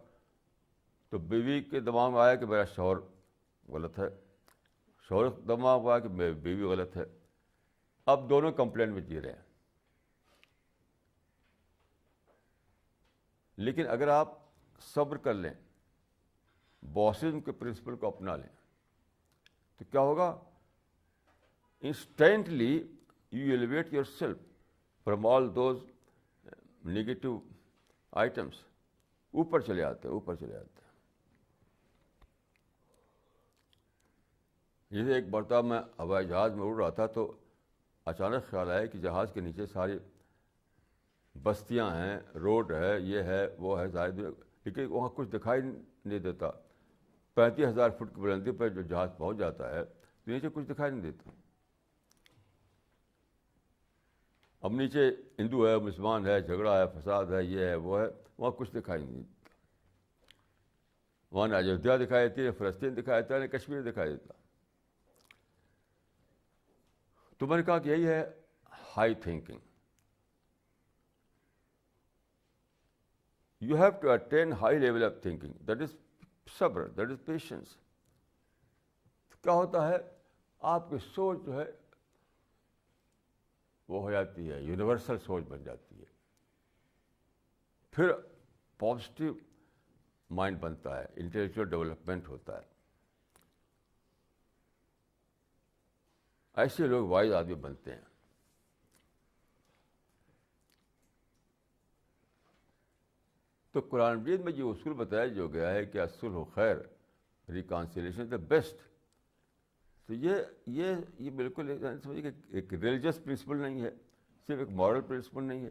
تو بیوی کے دماغ میں آیا کہ میرا شوہر غلط ہے, شوہر دماغ میں آیا کہ میری بیوی غلط ہے. اب دونوں کمپلین میں جی رہے ہیں. لیکن اگر آپ صبر کر لیں, باسزم کے پرنسپل کو اپنا لیں, تو کیا ہوگا؟ Instantly you elevate yourself from all those negative items. اوپر چلے آتے ہیں, اوپر چلے آتے ہیں. جیسے ایک مرتبہ میں ہوائی جہاز میں اڑ رہا تھا تو اچانک خیال آیا کہ جہاز کے نیچے ساری بستیاں ہیں, روڈ ہے, یہ ہے, وہ ہے, ظاہر, لیکن وہاں کچھ دکھائی نہیں دیتا. 35,000 فٹ کی بلندی پر جو جہاز پہنچ جاتا ہے تو نیچے کچھ دکھائی نہیں دیتا. اب نیچے ہندو ہے, مسلمان ہے, جھگڑا ہے, فساد ہے, یہ ہے, وہ ہے, وہاں کچھ دکھائی نہیں دیتا. وہاں نہ ایودھیا دکھائی دیتی ہے, فلسطین دکھائی دیتا ہے, نہ کشمیر دکھائی دیتا. تو میں نے کہا کہ یہی ہے high thinking. You have to attain high level of thinking. That is صبر, that is patience. کیا ہوتا ہے, آپ کی سوچ جو ہے وہ ہو جاتی ہے, یونیورسل سوچ بن جاتی ہے. پھر پازیٹیو مائنڈ بنتا ہے, انٹلیکچوئل ڈیولپمنٹ ہوتا ہے. ایسے لوگ وائز آدمی بنتے ہیں. تو قرآن مجید میں جو اصول بتایا جو گیا ہے کہ الصلح خیر, ریکانسیلیشن دا بیسٹ. تو یہ بالکل سمجھیے کہ ایک ریلیجس پرنسپل نہیں ہے, صرف ایک مورل پرنسپل نہیں ہے.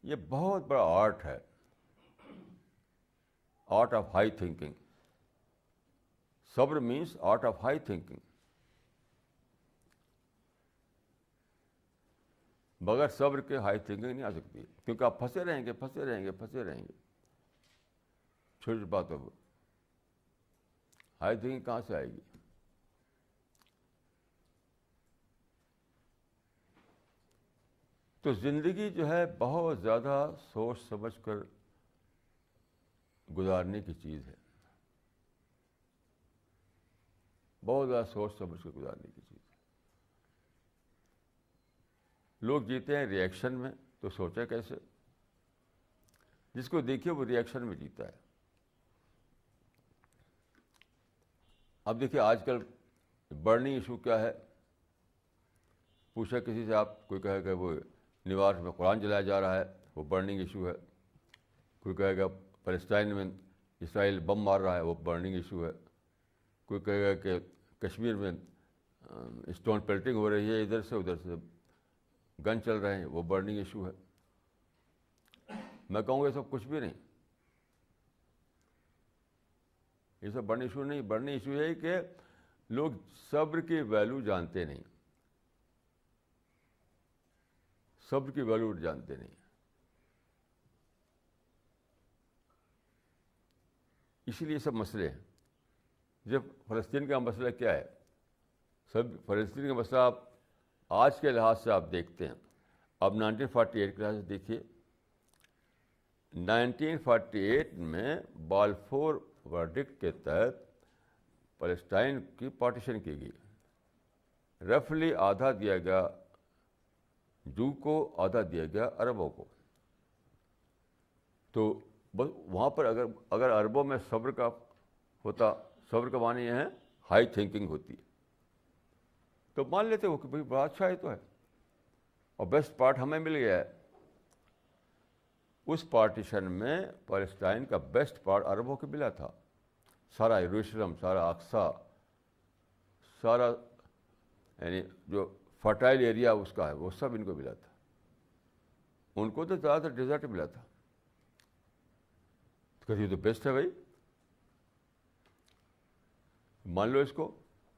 یہ بہت بڑا آرٹ ہے، آرٹ آف ہائی تھنکنگ. صبر means art of high thinking. بغیر صبر کے ہائی تھنکنگ نہیں آ سکتی، کیونکہ آپ پھنسے رہیں گے چھوٹی باتوں پر. ہائی تھنکنگ کہاں سے آئے گی؟ تو زندگی جو ہے بہت زیادہ سوچ سمجھ کر گزارنے کی چیز ہے، بہت زیادہ سوچ سمجھ کر گزارنے کی چیز ہے. لوگ جیتے ہیں ری ایکشن میں، تو سوچیں کیسے؟ جس کو دیکھیے وہ ری ایکشن میں جیتا ہے. اب دیکھیے آج کل برننگ ایشو کیا ہے؟ پوچھا کسی سے، آپ کوئی کہے کہ وہ نیویارک میں قرآن جلایا جا رہا ہے، وہ برننگ ایشو ہے. کوئی کہے گا فلسطین میں اسرائیل بم مار رہا ہے، وہ برننگ ایشو ہے. کوئی کہے گا کہ کشمیر میں اسٹون پیلٹنگ ہو رہی ہے، ادھر سے گن چل رہے ہیں، وہ برننگ ایشو ہے. میں کہوں گا یہ سب کچھ بھی نہیں، یہ سب برننگ ایشو نہیں. برننگ ایشو یہ ہے کہ لوگ صبر کی ویلیو جانتے نہیں، صبر کی ویلیو جانتے نہیں. اسی لیے سب مسئلے ہیں. جب فلسطین کا مسئلہ کیا ہے؟ فلسطین کا مسئلہ آپ آج کے لحاظ سے آپ دیکھتے ہیں. اب 1948 کے لحاظ سے دیکھیے. 1948 میں بالفور ورڈکٹ کے تحت فلسطین کی پارٹیشن کی گئی. رفلی آدھا دیا گیا جو کو، آدھا دیا گیا عربوں کو. تو بس وہاں پر اگر عربوں میں صبر کا ہوتا، صبر کا معنی یہ ہے ہائی تھنکنگ ہوتی ہے، تو مان لیتے وہ کہ بھائی بڑا اچھا ہے تو ہے، اور بیسٹ پارٹ ہمیں مل گیا ہے. اس پارٹیشن میں فلسطین کا بیسٹ پارٹ عربوں کو ملا تھا. سارا یروشلم، سارا اقصیٰ، سارا یعنی جو فرٹائل ایریا اس کا ہے وہ سب ان کو ملا تھا. ان کو تو زیادہ تر ڈیزرٹ ملا تھا. کہتے تو بیسٹ ہے بھائی، مان لو اس کو.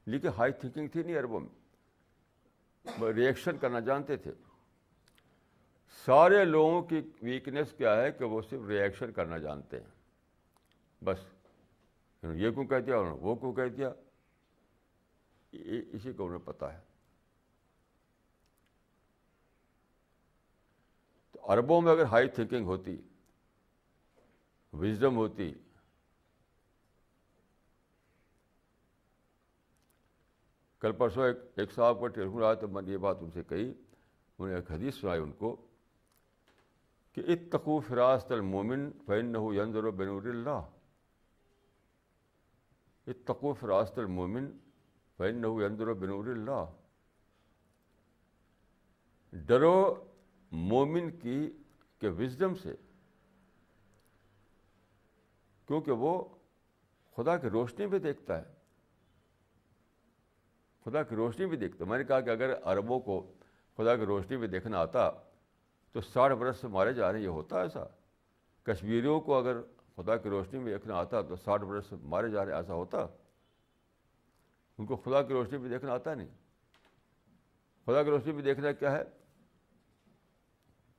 لیکن ہائی تھنکنگ تھی نہیں عربوں میں، وہ ری ایکشن کرنا جانتے تھے. سارے لوگوں کی ویکنیس کیا ہے کہ وہ صرف ری ایکشن کرنا جانتے ہیں. بس یہ کیوں کہہ دیا، انہوں نے وہ کیوں کہہ دیا، اسی کو انہیں پتہ ہے. تو عربوں میں اگر ہائی تھنکنگ ہوتی، وژڈم ہوتی، کل پرسوں ایک صاحب کا ٹیلیفون آیا تو میں نے یہ بات ان سے کہی. انہوں نے ایک حدیث سنائی ان کو کہ اتقوا فراست المومن فإنہ ینظر بنور اللہ. اتقوا فراست المومن فإنہ ینظر بنور اللہ. ڈرو مومن کی کہ وژڈم سے، کیونکہ وہ خدا کی روشنی بھی دیکھتا ہے، خدا کی روشنی بھی دیکھتا ہے. میں نے کہا کہ اگر عربوں کو خدا کی روشنی بھی دیکھنا آتا تو 60 برس سے مارے جا رہے ہیں. یہ ہوتا ایسا؟ کشمیریوں کو اگر خدا کی روشنی میں دیکھنا آتا تو 60 برس سے مارے جا رہے ہیں، ایسا ہوتا؟ ان کو خدا کی روشنی بھی دیکھنا آتا نہیں. خدا کی روشنی بھی دیکھنا کیا ہے؟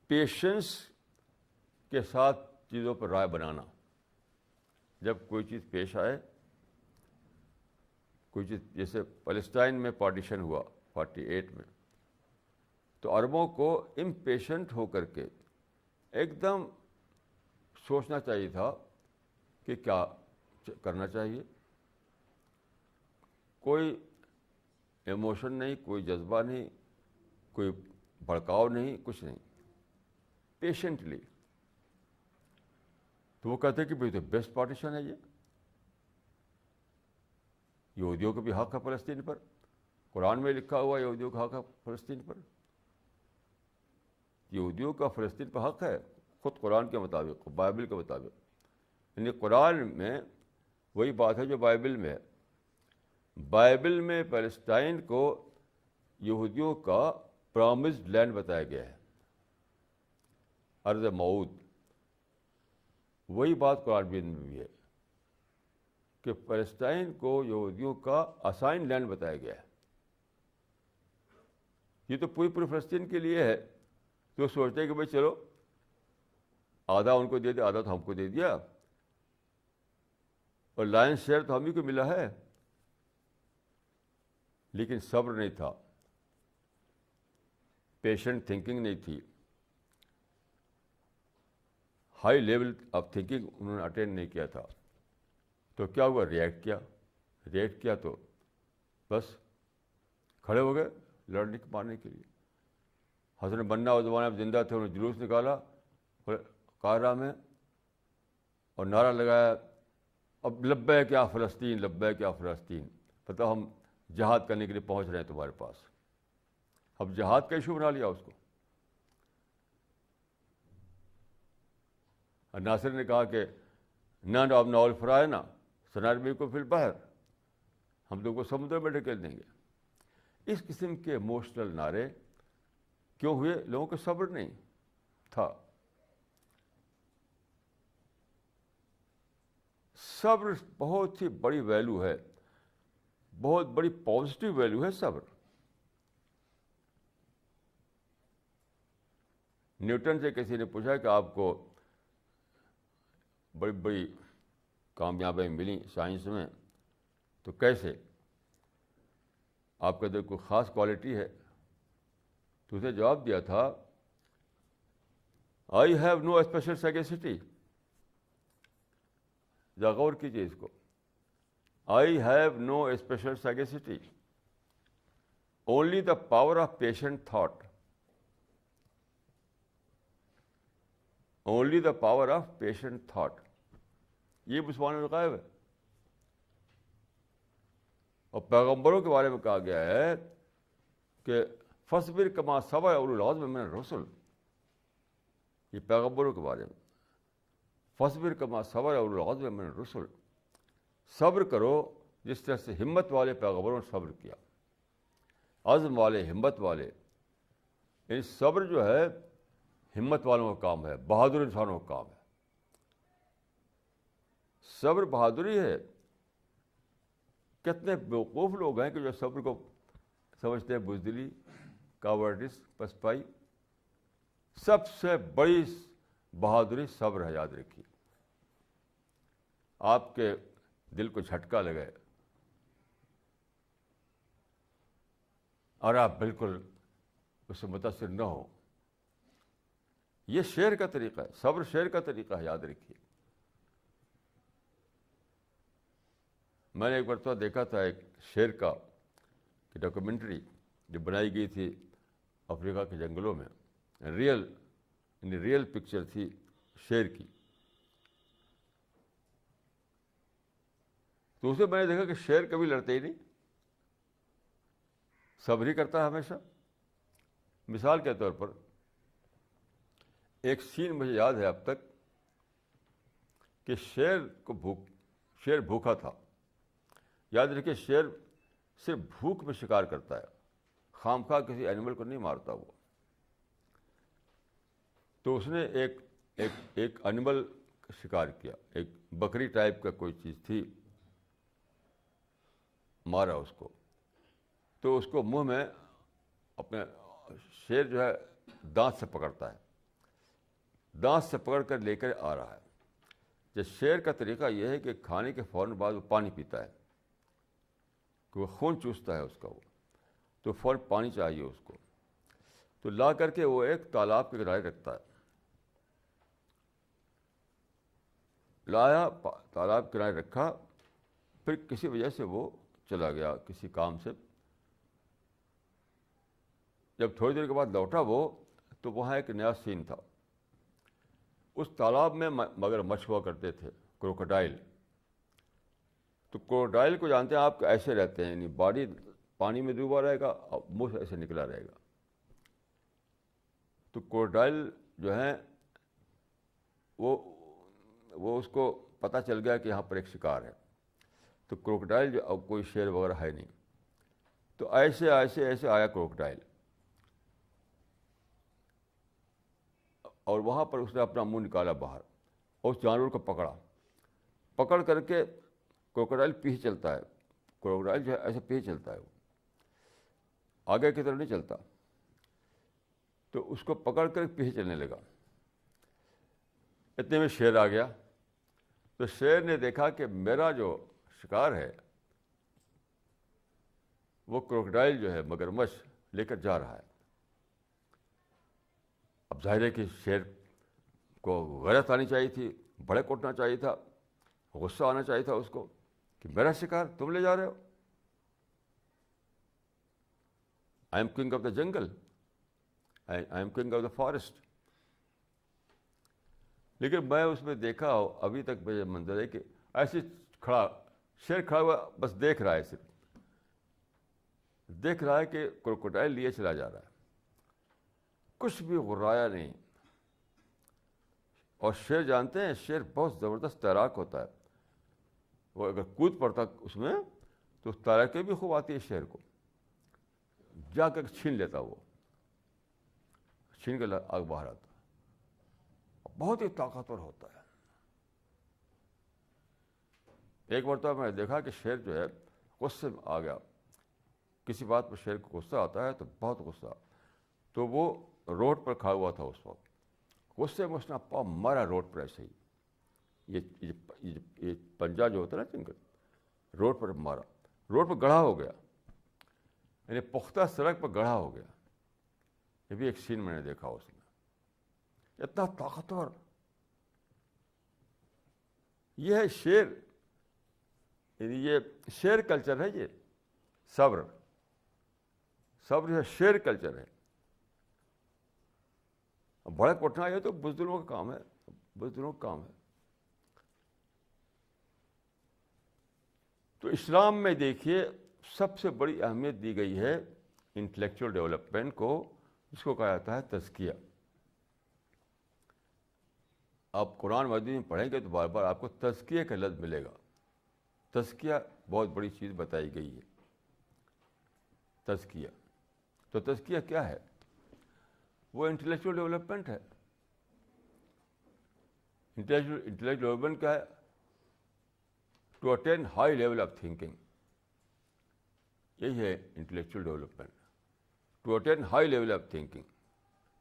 پیشنس کے ساتھ چیزوں پر رائے بنانا. جب کوئی چیز پیش آئے، کوئی چیز، جیسے فلسطین میں پارٹیشن ہوا 48 میں، تو عربوں کو امپیشنٹ ہو کر کے ایک دم سوچنا چاہیے تھا کہ کیا کرنا چاہیے. کوئی ایموشن نہیں، کوئی جذبہ نہیں، کوئی بھڑکاؤ نہیں، کچھ نہیں، پیشنٹلی. تو وہ کہتے ہیں کہ بھائی تو بیسٹ پارٹیشن ہے. یہ یہودیوں کو بھی حق ہے فلسطین پر، قرآن میں لکھا ہوا یہودیوں کا حق ہے فلسطین پر. یہودیوں کا فلسطین پر حق ہے خود قرآن کے مطابق، بائبل کے مطابق. یعنی قرآن میں وہی بات ہے جو بائبل میں ہے. بائبل میں فلسطین کو یہودیوں کا پرامسڈ لینڈ بتایا گیا ہے. ارض موعود. وہی بات قرآن میں بھی ہے کہ فلسطین کو یہودیوں کا اسائن لینڈ بتایا گیا ہے. یہ تو پوری فلسطین کے لیے ہے. تو سوچتے ہیں کہ بھائی چلو آدھا ان کو دے دیا, آدھا تو ہم کو دے دیا, اور لائن شیئر تو ہم ہی کو ملا ہے. لیکن صبر نہیں تھا, پیشنٹ تھنکنگ نہیں تھی, ہائی لیول آف تھنکنگ انہوں نے اٹینڈ نہیں کیا تھا. تو کیا ہوا؟ ریئیکٹ کیا تو بس کھڑے ہو گئے لڑنے مارنے کے لیے. حسن بننا اس زمانے میں زندہ تھے, انہوں نے جلوس نکالا قاہرہ میں اور نعرہ لگایا, اب لبیک یا فلسطین, لبیک یا فلسطین, پتہ ہم جہاد کرنے کے لیے پہنچ رہے ہیں تمہارے پاس. اب جہاد کا ایشو بنا لیا اس کو. ناصر نے کہا کہ نن آف ناول فرائنا سنارمی کو فی البحر, ہم لوگ کو سمندر میں ڈھکیل دیں گے. اس قسم کے ایموشنل نعرے کیوں ہوئے؟ لوگوں کو صبر نہیں تھا. صبر بہت ہی بڑی ویلیو ہے, بہت بڑی پازیٹیو ویلیو ہے صبر. نیوٹن سے کسی نے پوچھا کہ آپ کو بڑی بڑی کامیابیاں ملیں سائنس میں, تو کیسے؟ آپ کے اندر کوئی خاص کوالٹی ہے؟ تو اسے جواب دیا تھا, آئی ہیو نو اسپیشل سیگیسٹی. ذرا غور کیجیے اس کو. I have no special sagacity, only the power of patient thought. Only the power of patient thought. یہ مسلمانوں میں غائب ہے. اور پیغمبروں کے بارے میں کہا گیا ہے کہ فصبر کما صبر اولو العزم من الرسل. یہ پیغمبروں کے بارے میں, فصبر کما صبر اولو العزم من الرسل. صبر کرو جس طرح سے ہمت والے پیغمبروں نے صبر کیا, عزم والے, ہمت والے. یعنی صبر جو ہے ہمت والوں کا کام ہے, بہادر انسانوں کا کام ہے. صبر بہادری ہے. کتنے بیوقوف لوگ ہیں کہ جو صبر کو سمجھتے ہیں بزدلی, کاورڈس, پسپائی. سب سے بڑی بہادری صبر ہے, یاد رکھیے. آپ کے دل کو جھٹکا لگے اور آپ بالکل اس سے متاثر نہ ہو, یہ شعر کا طریقہ ہے, صبر شعر کا طریقہ ہے, یاد رکھیے. میں نے ایک مرتبہ دیکھا تھا ایک شیر کا ڈاکومنٹری جو بنائی گئی تھی افریقہ کے جنگلوں میں. ریئل پکچر تھی شیر کی. تو اسے میں نے دیکھا کہ شیر کبھی لڑتے ہی نہیں, صبر ہی کرتا ہے ہمیشہ. مثال کے طور پر ایک سین مجھے یاد ہے اب تک کہ شیر بھوکا تھا. یاد رکھیے, شیر صرف بھوک میں شکار کرتا ہے, خام خواہ کسی اینیمل کو نہیں مارتا وہ. تو اس نے ایک اینیمل شکار کیا, ایک بکری ٹائپ کا کوئی چیز تھی, مارا اس کو. تو اس کو منہ میں اپنے شیر جو ہے دانت سے پکڑتا ہے, دانت سے پکڑ کر لے کر آ رہا ہے. جب شیر کا طریقہ یہ ہے کہ کھانے کے فوراً بعد وہ پانی پیتا ہے, کہ وہ خون چوستا ہے اس کا, وہ تو فوراً پانی چاہیے اس کو. تو لا کر کے وہ ایک تالاب کے کنارے رکھتا ہے. لایا, تالاب کنارے رکھا, پھر کسی وجہ سے وہ چلا گیا کسی کام سے. جب تھوڑی دیر کے بعد لوٹا وہ, تو وہاں ایک نیا سین تھا. اس تالاب میں مگر مچھ ہوا کرتے تھے, کروکوڈائل. تو کروکوڈائل کو جانتے ہیں آپ, ایسے رہتے ہیں, یعنی باڈی پانی میں ڈوبا رہے گا اور منہ ایسے نکلا رہے گا. تو کروکوڈائل جو ہیں وہ اس کو پتہ چل گیا کہ یہاں پر ایک شکار ہے. تو کروکوڈائل جو, اب کوئی شیر وغیرہ ہے نہیں, تو ایسے آیا کروکوڈائل. اور وہاں پر اس نے اپنا منہ نکالا باہر اور اس جانور کو پکڑ کر کے کروکوڈائل پیچھے چلتا ہے. کروکوڈائل جو ہے ایسے پیچھے چلتا ہے, وہ آگے کی طرف نہیں چلتا. تو اس کو پکڑ کر پیچھے چلنے لگا. اتنے میں شیر آ گیا. تو شیر نے دیکھا کہ میرا جو شکار ہے وہ کروکوڈائل جو ہے مگرمچھ لے کر جا رہا ہے. اب ظاہر ہے کہ شیر کو غیرت آنی چاہیے تھی, بھڑک اٹھنا چاہیے تھا, غصہ آنا چاہیے تھا اس کو کہ میرا شکار تم لے جا رہے ہو. I am king of the jungle, I am king of the forest. لیکن میں اس میں دیکھا, ابھی تک مجھے منظر ہے کہ ایسے شیر کھڑا ہوا بس دیکھ رہا ہے, صرف دیکھ رہا ہے کہ کروکوڈائل لیے چلا جا رہا ہے, کچھ بھی غرایا نہیں. اور شیر جانتے ہیں, شیر بہت زبردست تیراک ہوتا ہے. وہ اگر کود پڑتا اس میں تو تیراکی بھی خوب آتی ہے شیر کو, جا کر چھین لیتا, وہ چھین کے آگ باہر آتا. بہت ہی طاقتور ہوتا ہے. ایک مرتبہ میں نے دیکھا کہ شیر جو ہے غصے میں آ گیا, کسی بات پر شیر کو غصہ آتا ہے تو بہت غصہ, تو وہ روڈ پر کھڑا ہوا تھا اس وقت. غصے میں اس نے پاؤں مارا روڈ پر ایسے ہی, یہ پنجہ جو ہوتا ہے نا جنگل, روڈ پر مارا, روڈ پر گڑھا ہو گیا, یعنی پختہ سڑک پر گڑھا ہو گیا. یہ بھی ایک سین میں نے دیکھا اس میں, اتنا طاقتور. یہ ہے شیر, یعنی یہ شیر کلچر ہے. یہ صبر جو ہے شیر کلچر ہے. بھڑک اٹھنا یہ تو بزدلوں کا کام ہے, بزدلوں کا کام ہے. تو اسلام میں دیکھیے سب سے بڑی اہمیت دی گئی ہے انٹلیکچوئل ڈیولپمنٹ کو, جس کو کہا جاتا ہے تزکیہ. آپ قرآن مجید میں پڑھیں گے تو بار بار آپ کو تزکیہ کا لفظ ملے گا. تزکیہ بہت بڑی چیز بتائی گئی ہے. تزکیہ, تو تزکیہ کیا ہے؟ وہ انٹلیکچوئل ڈیولپمنٹ ہے. انٹلیکچوئل ڈیولپمنٹ کیا ہے؟ To attain high level of thinking. یہی ہے intellectual development, to attain high level of thinking.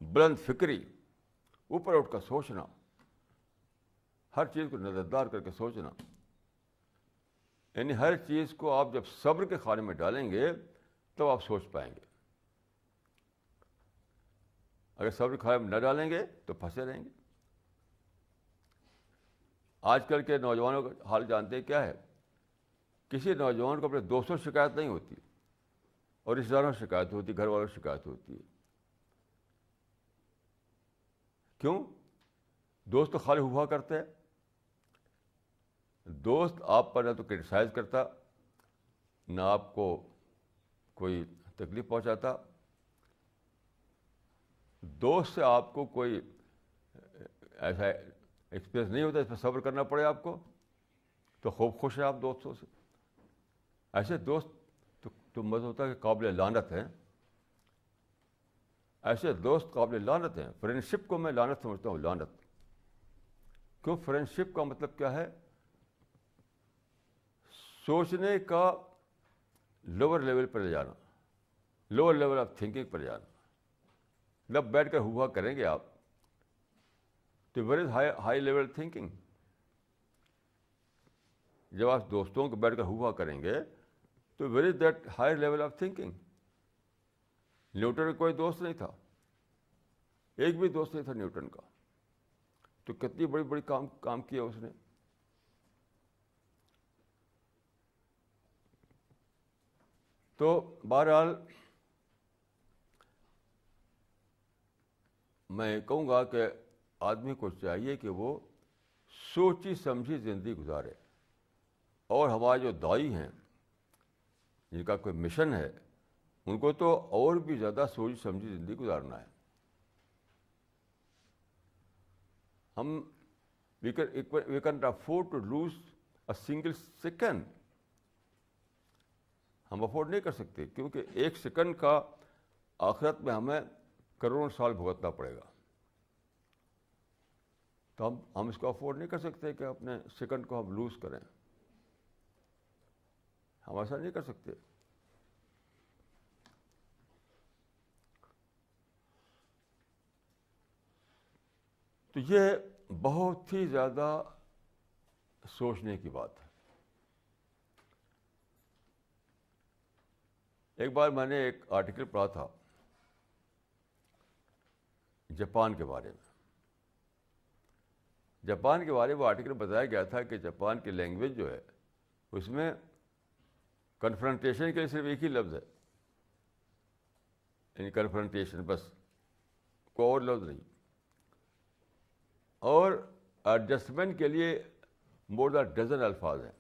بلند فکری, اوپر اٹھ کر سوچنا, ہر چیز کو نظردار کر کے سوچنا. یعنی ہر چیز کو آپ جب صبر کے خانے میں ڈالیں گے تب آپ سوچ پائیں گے. اگر صبر کے خانے میں نہ ڈالیں گے تو پھنسے رہیں گے. آج کل کے نوجوانوں کا حال جانتے ہیں کیا ہے؟ کسی نوجوان کو اپنے دوستوں سے شکایت نہیں ہوتی, اور رشتہ داروں سے شکایت ہوتی, گھر والوں سے شکایت ہوتی ہے. کیوں؟ دوست تو خالی ہوا کرتے ہیں. دوست آپ پر نہ تو کرٹیسائز کرتا, نہ آپ کو کوئی تکلیف پہنچاتا. دوست سے آپ کو کوئی ایسا ایکسپیرئنس نہیں ہوتا اس پر صبر کرنا پڑے آپ کو, تو خوب خوش ہیں آپ دوستوں سے. ایسے دوست تو مزہ ہوتا ہے کہ قابل لعنت ہیں. ایسے دوست قابل لعنت ہیں. فرینڈشپ کو میں لعنت سمجھتا ہوں, لعنت. کیوں؟ فرینڈشپ کا مطلب کیا ہے؟ سوچنے کا لوور لیول پر لے جانا, لوور لیول آف تھنکنگ پر جانا. جب بیٹھ کر ہوا کریں گے آپ تو ویری ہائی لیول تھنکنگ. جب آپ دوستوں کو بیٹھ کر ہوا کریں گے تو very that high level of thinking. Newton کا کوئی دوست نہیں تھا, ایک بھی دوست نہیں تھا نیوٹن کا, تو کتنی بڑی بڑی کام کیا اس نے. تو بہرحال میں کہوں گا کہ آدمی کو چاہیے کہ وہ سوچی سمجھی زندگی گزارے. اور ہمارے جو دائی ہیں جن کا کوئی مشن ہے, ان کو تو اور بھی زیادہ سوچی سمجھی زندگی گزارنا ہے. ہم we can afford to lose a single second. ہم افورڈ نہیں کر سکتے, کیونکہ ایک سیکنڈ کا آخرت میں ہمیں کروڑوں سال بھگتنا پڑے گا. تو ہم اس کو افورڈ نہیں کر سکتے کہ اپنے سیکنڈ کو ہم لوز کریں. ہم ایسا نہیں کر سکتے. تو یہ بہت ہی زیادہ سوچنے کی بات ہے. ایک بار میں نے ایک آرٹیکل پڑھا تھا جاپان کے بارے میں. جاپان کے بارے میں وہ آرٹیکل بتایا گیا تھا کہ جاپان کی لینگویج جو ہے اس میں کنفرنٹیشن کے لیے صرف ایک ہی لفظ ہے، یعنی کنفرنٹیشن بس، کوئی اور لفظ نہیں. اور ایڈجسٹمنٹ کے لیے مور دین ڈزن الفاظ ہیں.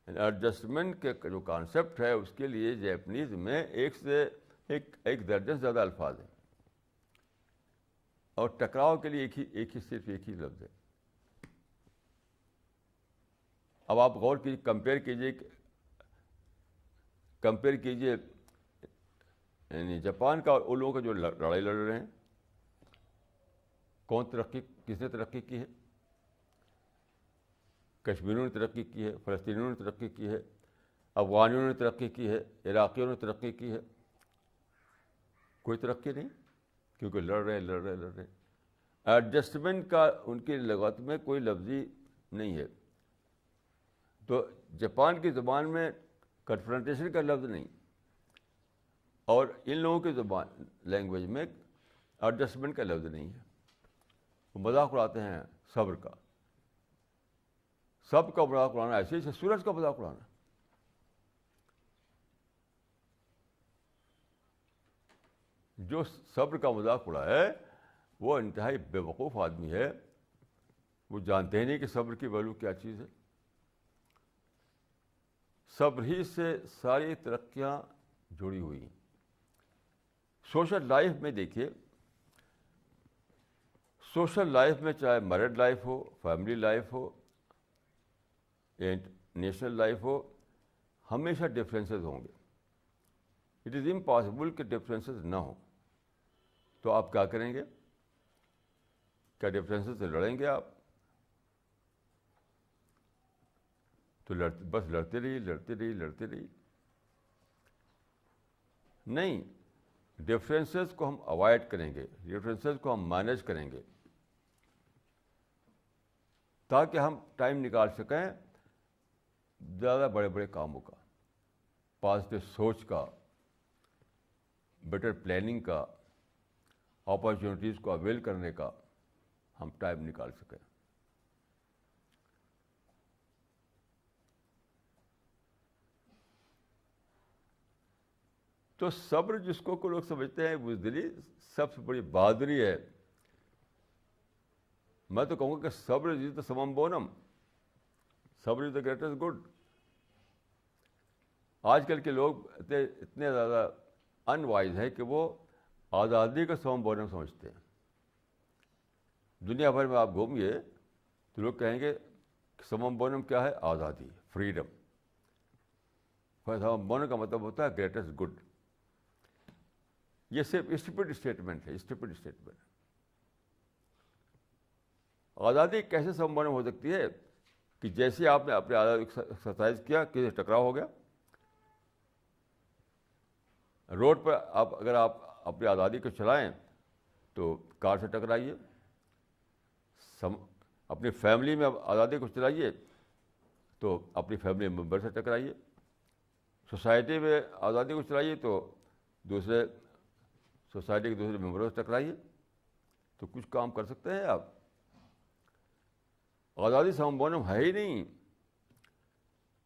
ایڈجسٹمنٹ کے جو کانسیپٹ ہے اس کے لیے جیپنیز میں ایک درجن سے زیادہ الفاظ ہیں. اور ٹکراؤ کے لیے صرف ایک ہی لفظ ہے. اب آپ غور کیجیے، کمپیئر کیجیے یعنی جاپان کا اور ان لوگوں کا جو لڑائی لڑ رہے ہیں، کس نے ترقی کی ہے؟ کشمیریوں نے ترقی کی ہے، فلسطینیوں نے ترقی کی ہے، افغانیوں نے ترقی کی ہے، عراقیوں نے ترقی کی ہے. کوئی ترقی نہیں، کیونکہ لڑ رہے. ایڈجسٹمنٹ کا ان کی لغت میں کوئی لفظی نہیں ہے. تو جاپان کی زبان میں کنفرنٹیشن کا لفظ نہیں، اور ان لوگوں کی زبان لینگویج میں ایڈجسٹمنٹ کا لفظ نہیں ہے. وہ مذاق اڑاتے ہیں صبر کا. سب کا مذاق اڑانا ایسے ہی سورج کا مذاق اڑانا. جو صبر کا مذاق اڑائے وہ انتہائی بے وقوف آدمی ہے. وہ جانتے ہی نہیں کہ صبر کی ویلو کیا چیز ہے. صبر ہی سے ساری ترقیاں جڑی ہوئی ہیں. سوشل لائف میں دیکھیے، سوشل لائف میں چاہے میرڈ لائف ہو، فیملی لائف ہو، نیشنل لائف ہو، ہمیشہ ڈفرینسز ہوں گے. اٹ از امپاسبل کہ ڈفرینسز نہ ہوں. تو آپ کیا کریں گے؟ کیا ڈفرینسز سے لڑیں گے آپ؟ تو بس لڑتے رہیے. نہیں، ڈفرینسز کو ہم اوائڈ کریں گے، ڈفرینسز کو ہم مینیج کریں گے تاکہ ہم ٹائم نکال سکیں زیادہ بڑے بڑے کاموں کا، پازیٹیو سوچ کا، بیٹر پلاننگ کا، اپارچونیٹیز کو اویل کرنے کا ہم ٹائم نکال سکیں. تو صبر جس کو لوگ سمجھتے ہیں بزدلی، سب سے بڑی بہادری ہے. میں تو کہوں گا کہ صبر از دا سمم بونم، صبر از دا گریٹسٹ گڈ. آج کل کے لوگ اتنے زیادہ ان وائز ہیں کہ وہ آزادی کا سمم بونم سمجھتے ہیں. دنیا بھر میں آپ گھومیے تو لوگ کہیں گے کہ سمم بونم کیا ہے؟ آزادی، فریڈم. سمم بونم کا مطلب ہوتا ہے گریٹسٹ گڈ. یہ صرف اسٹوپڈ اسٹیٹمنٹ ہے، اسٹوپڈ اسٹیٹمنٹ. آزادی کیسے سمم بونم ہو سکتی ہے کہ جیسے آپ نے اپنے آزادی ایکسرسائز کیا، کسی ٹکراؤ ہو گیا. روڈ پر اگر آپ اپنی آزادی کو چلائیں تو کار سے ٹکرائیے. اپنی فیملی میں آزادی کو چلائیے تو اپنی فیملی ممبر سے ٹکرائیے. سوسائٹی میں آزادی کو چلائیے تو سوسائٹی کے دوسرے ممبروں سے ٹکرائیے. تو کچھ کام کر سکتے ہیں آپ. آزادی سمم بونم ہے ہی نہیں.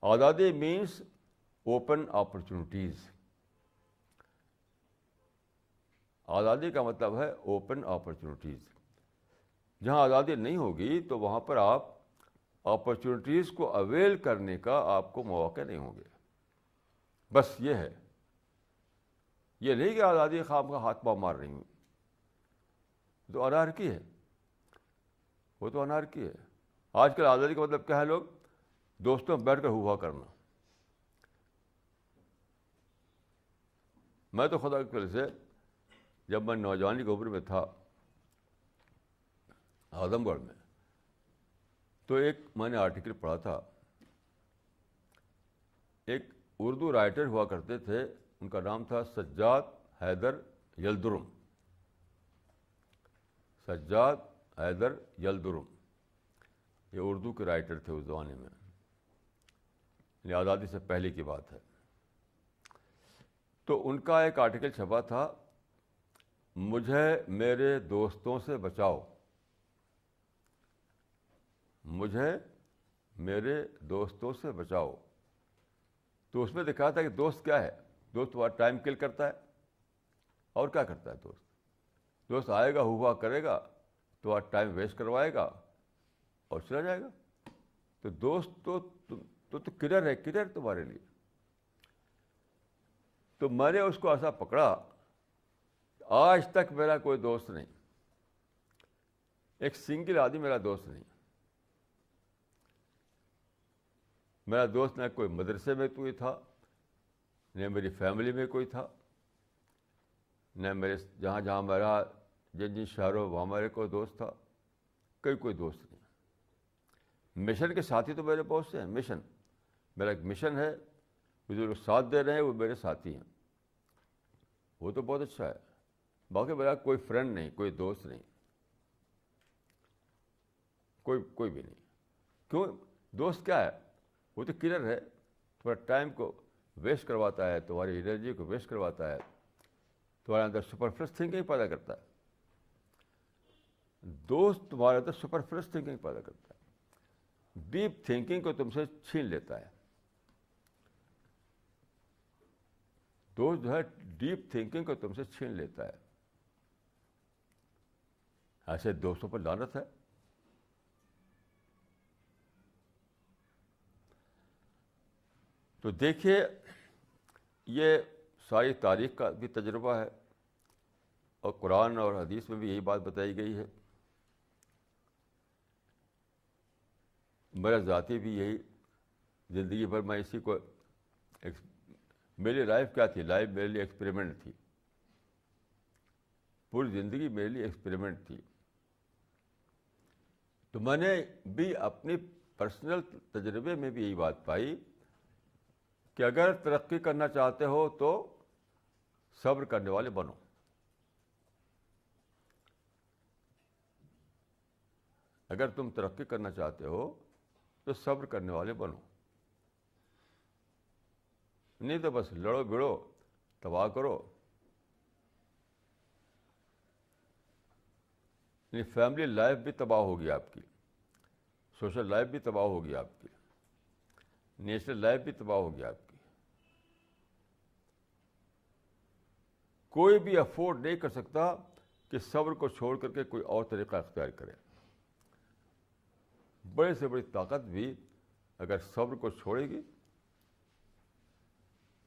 آزادی مینس اوپن اپرچونیٹیز. آزادی کا مطلب ہے اوپن اپرچونیٹیز. جہاں آزادی نہیں ہوگی تو وہاں پر آپ اپرچونیٹیز کو اویل کرنے کا آپ کو مواقع نہیں ہوں گے. بس یہ ہے. یہ نہیں کہ آزادی خام کا ہاتھ پاؤں مار رہی ہوں. تو انارکی ہے، وہ تو انارکی ہے. آج کل آزادی کا مطلب کیا ہے؟ لوگ دوستوں میں بیٹھ کر ہوا کرنا. میں تو خدا کی طرف سے جب میں نوجوانی کی عمر میں تھا اعظم گڑھ میں. تو ایک میں نے آرٹیکل پڑھا تھا, ایک اردو رائٹر ہوا کرتے تھے, ان کا نام تھا سجاد حیدر یلدرم. سجاد حیدر یلدرم یہ اردو کے رائٹر تھے اس زمانے میں, یعنی آزادی سے پہلے کی بات ہے. تو ان کا ایک آرٹیکل چھپا تھا, مجھے میرے دوستوں سے بچاؤ, مجھے میرے دوستوں سے بچاؤ. تو اس میں دکھا تھا کہ دوست کیا ہے. دوست تمہارا ٹائم کل کرتا ہے, اور کیا کرتا ہے دوست. دوست آئے گا, ہوا کرے گا, تمہارا ٹائم ویسٹ کروائے گا اور چلا جائے گا. تو دوست تو کرر ہے, کرر تمہارے لیے. تو میں نے اس کو ایسا پکڑا, آج تک میرا کوئی دوست نہیں, ایک سنگل آدمی میرا دوست نہیں. میرا دوست نہ کوئی مدرسے میں کوئی تھا, نہ میری فیملی میں کوئی تھا, نہ میرے جہاں جہاں میرا جن شہروں وہاں میرے کوئی دوست تھا, کوئی دوست نہیں. مشن کے ساتھی تو میرے بہت سے ہیں. مشن, میرا ایک مشن ہے, جو لوگ ساتھ دے رہے ہیں وہ میرے ساتھی ہیں, وہ تو بہت اچھا ہے. باقی میرا کوئی فرینڈ نہیں, کوئی دوست نہیں, کوئی بھی نہیں. کیوں؟ دوست کیا ہے, وہ تو کلر ہے, تھوڑا ٹائم کو ویسٹ کرواتا ہے, تمہاری انرجی کو ویسٹ کرواتا ہے, تمہارے اندر سپرفلس تھنکنگ پیدا کرتا ہے. دوست تمہارے اندر سپرفلس تھنکنگ پیدا کرتا ہے, ڈیپ تھنکنگ کو تم سے چھین لیتا ہے. دوست جو ہے ڈیپ تھنکنگ کو تم سے چھین لیتا ہے. ایسے دوستوں پر لعنت ہے. تو دیکھیے, یہ ساری تاریخ کا بھی تجربہ ہے, اور قرآن اور حدیث میں بھی یہی بات بتائی گئی ہے. میرا ذاتی بھی یہی, زندگی بھر میں اسی کو, میری لائف کیا تھی, لائف میرے لیے ایکسپریمنٹ تھی. پوری زندگی میرے لیے ایکسپریمنٹ تھی. تو میں نے بھی اپنی پرسنل تجربے میں بھی یہی بات پائی کہ اگر ترقی کرنا چاہتے ہو تو صبر کرنے والے بنو. اگر تم ترقی کرنا چاہتے ہو تو صبر کرنے والے بنو, نہیں تو بس لڑو بھڑو, تباہ کرو. فیملی لائف بھی تباہ ہوگی آپ کی, سوشل لائف بھی تباہ ہوگی آپ کی, نیشنل لائف بھی تباہ ہوگی آپ کی. کوئی بھی افورڈ نہیں کر سکتا کہ صبر کو چھوڑ کر کے کوئی اور طریقہ اختیار کرے. بڑے سے بڑی طاقت بھی اگر صبر کو چھوڑے گی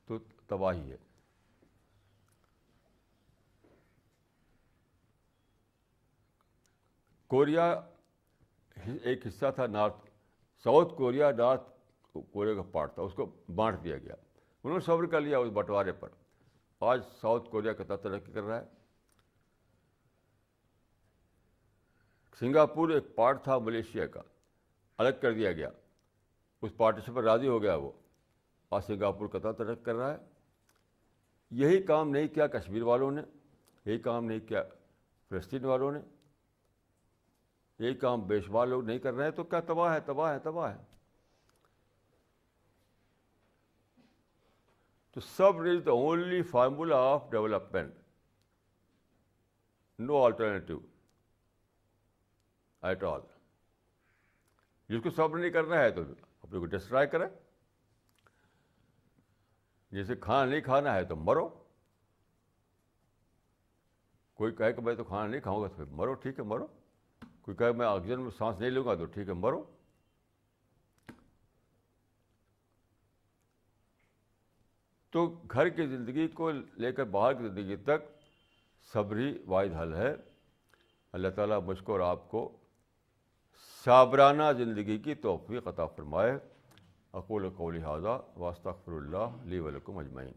تو تباہی ہے. کوریا ایک حصہ تھا, ساؤتھ کوریا نارتھ کوریا کا پارٹ تھا, اس کو بانٹ دیا گیا. انہوں نے صبر کر لیا اس بٹوارے پر. آج ساؤتھ کوریا کتنا ترقی کر رہا ہے. سنگاپور ایک پارٹ تھا ملیشیا کا, الگ کر دیا گیا, اس پارٹیشن پر راضی ہو گیا وہ. آج سنگاپور کتنا ترقی کر رہا ہے. یہی کام نہیں کیا کشمیر والوں نے, یہی کام نہیں کیا فلسطین والوں نے, یہی کام بے شمار لوگ نہیں کر رہے ہیں. تو کیا تباہ ہے, تباہ ہے, تباہ ہے. تو صبر is the only formula of development, no alternative at all. جس کو صبر نہیں کرنا ہے تو اپنے کو ڈسٹرائے کرے. جسے کھانا نہیں کھانا ہے تو مرو. کوئی کہے کہ میں تو کھانا نہیں کھاؤں گا تو پھر مرو, ٹھیک ہے مرو. کوئی کہے میں آکسیجن میں سانس نہیں لوں گا تو ٹھیک ہے مرو. تو گھر کی زندگی کو لے کر باہر کی زندگی تک صبر ہی واحد حل ہے. اللہ تعالیٰ مجھ کو اور آپ کو صابرانہ زندگی کی توفیق عطا فرمائے. اقول قولی ھذا واستغفر اللہ لی ولکم اجمعین.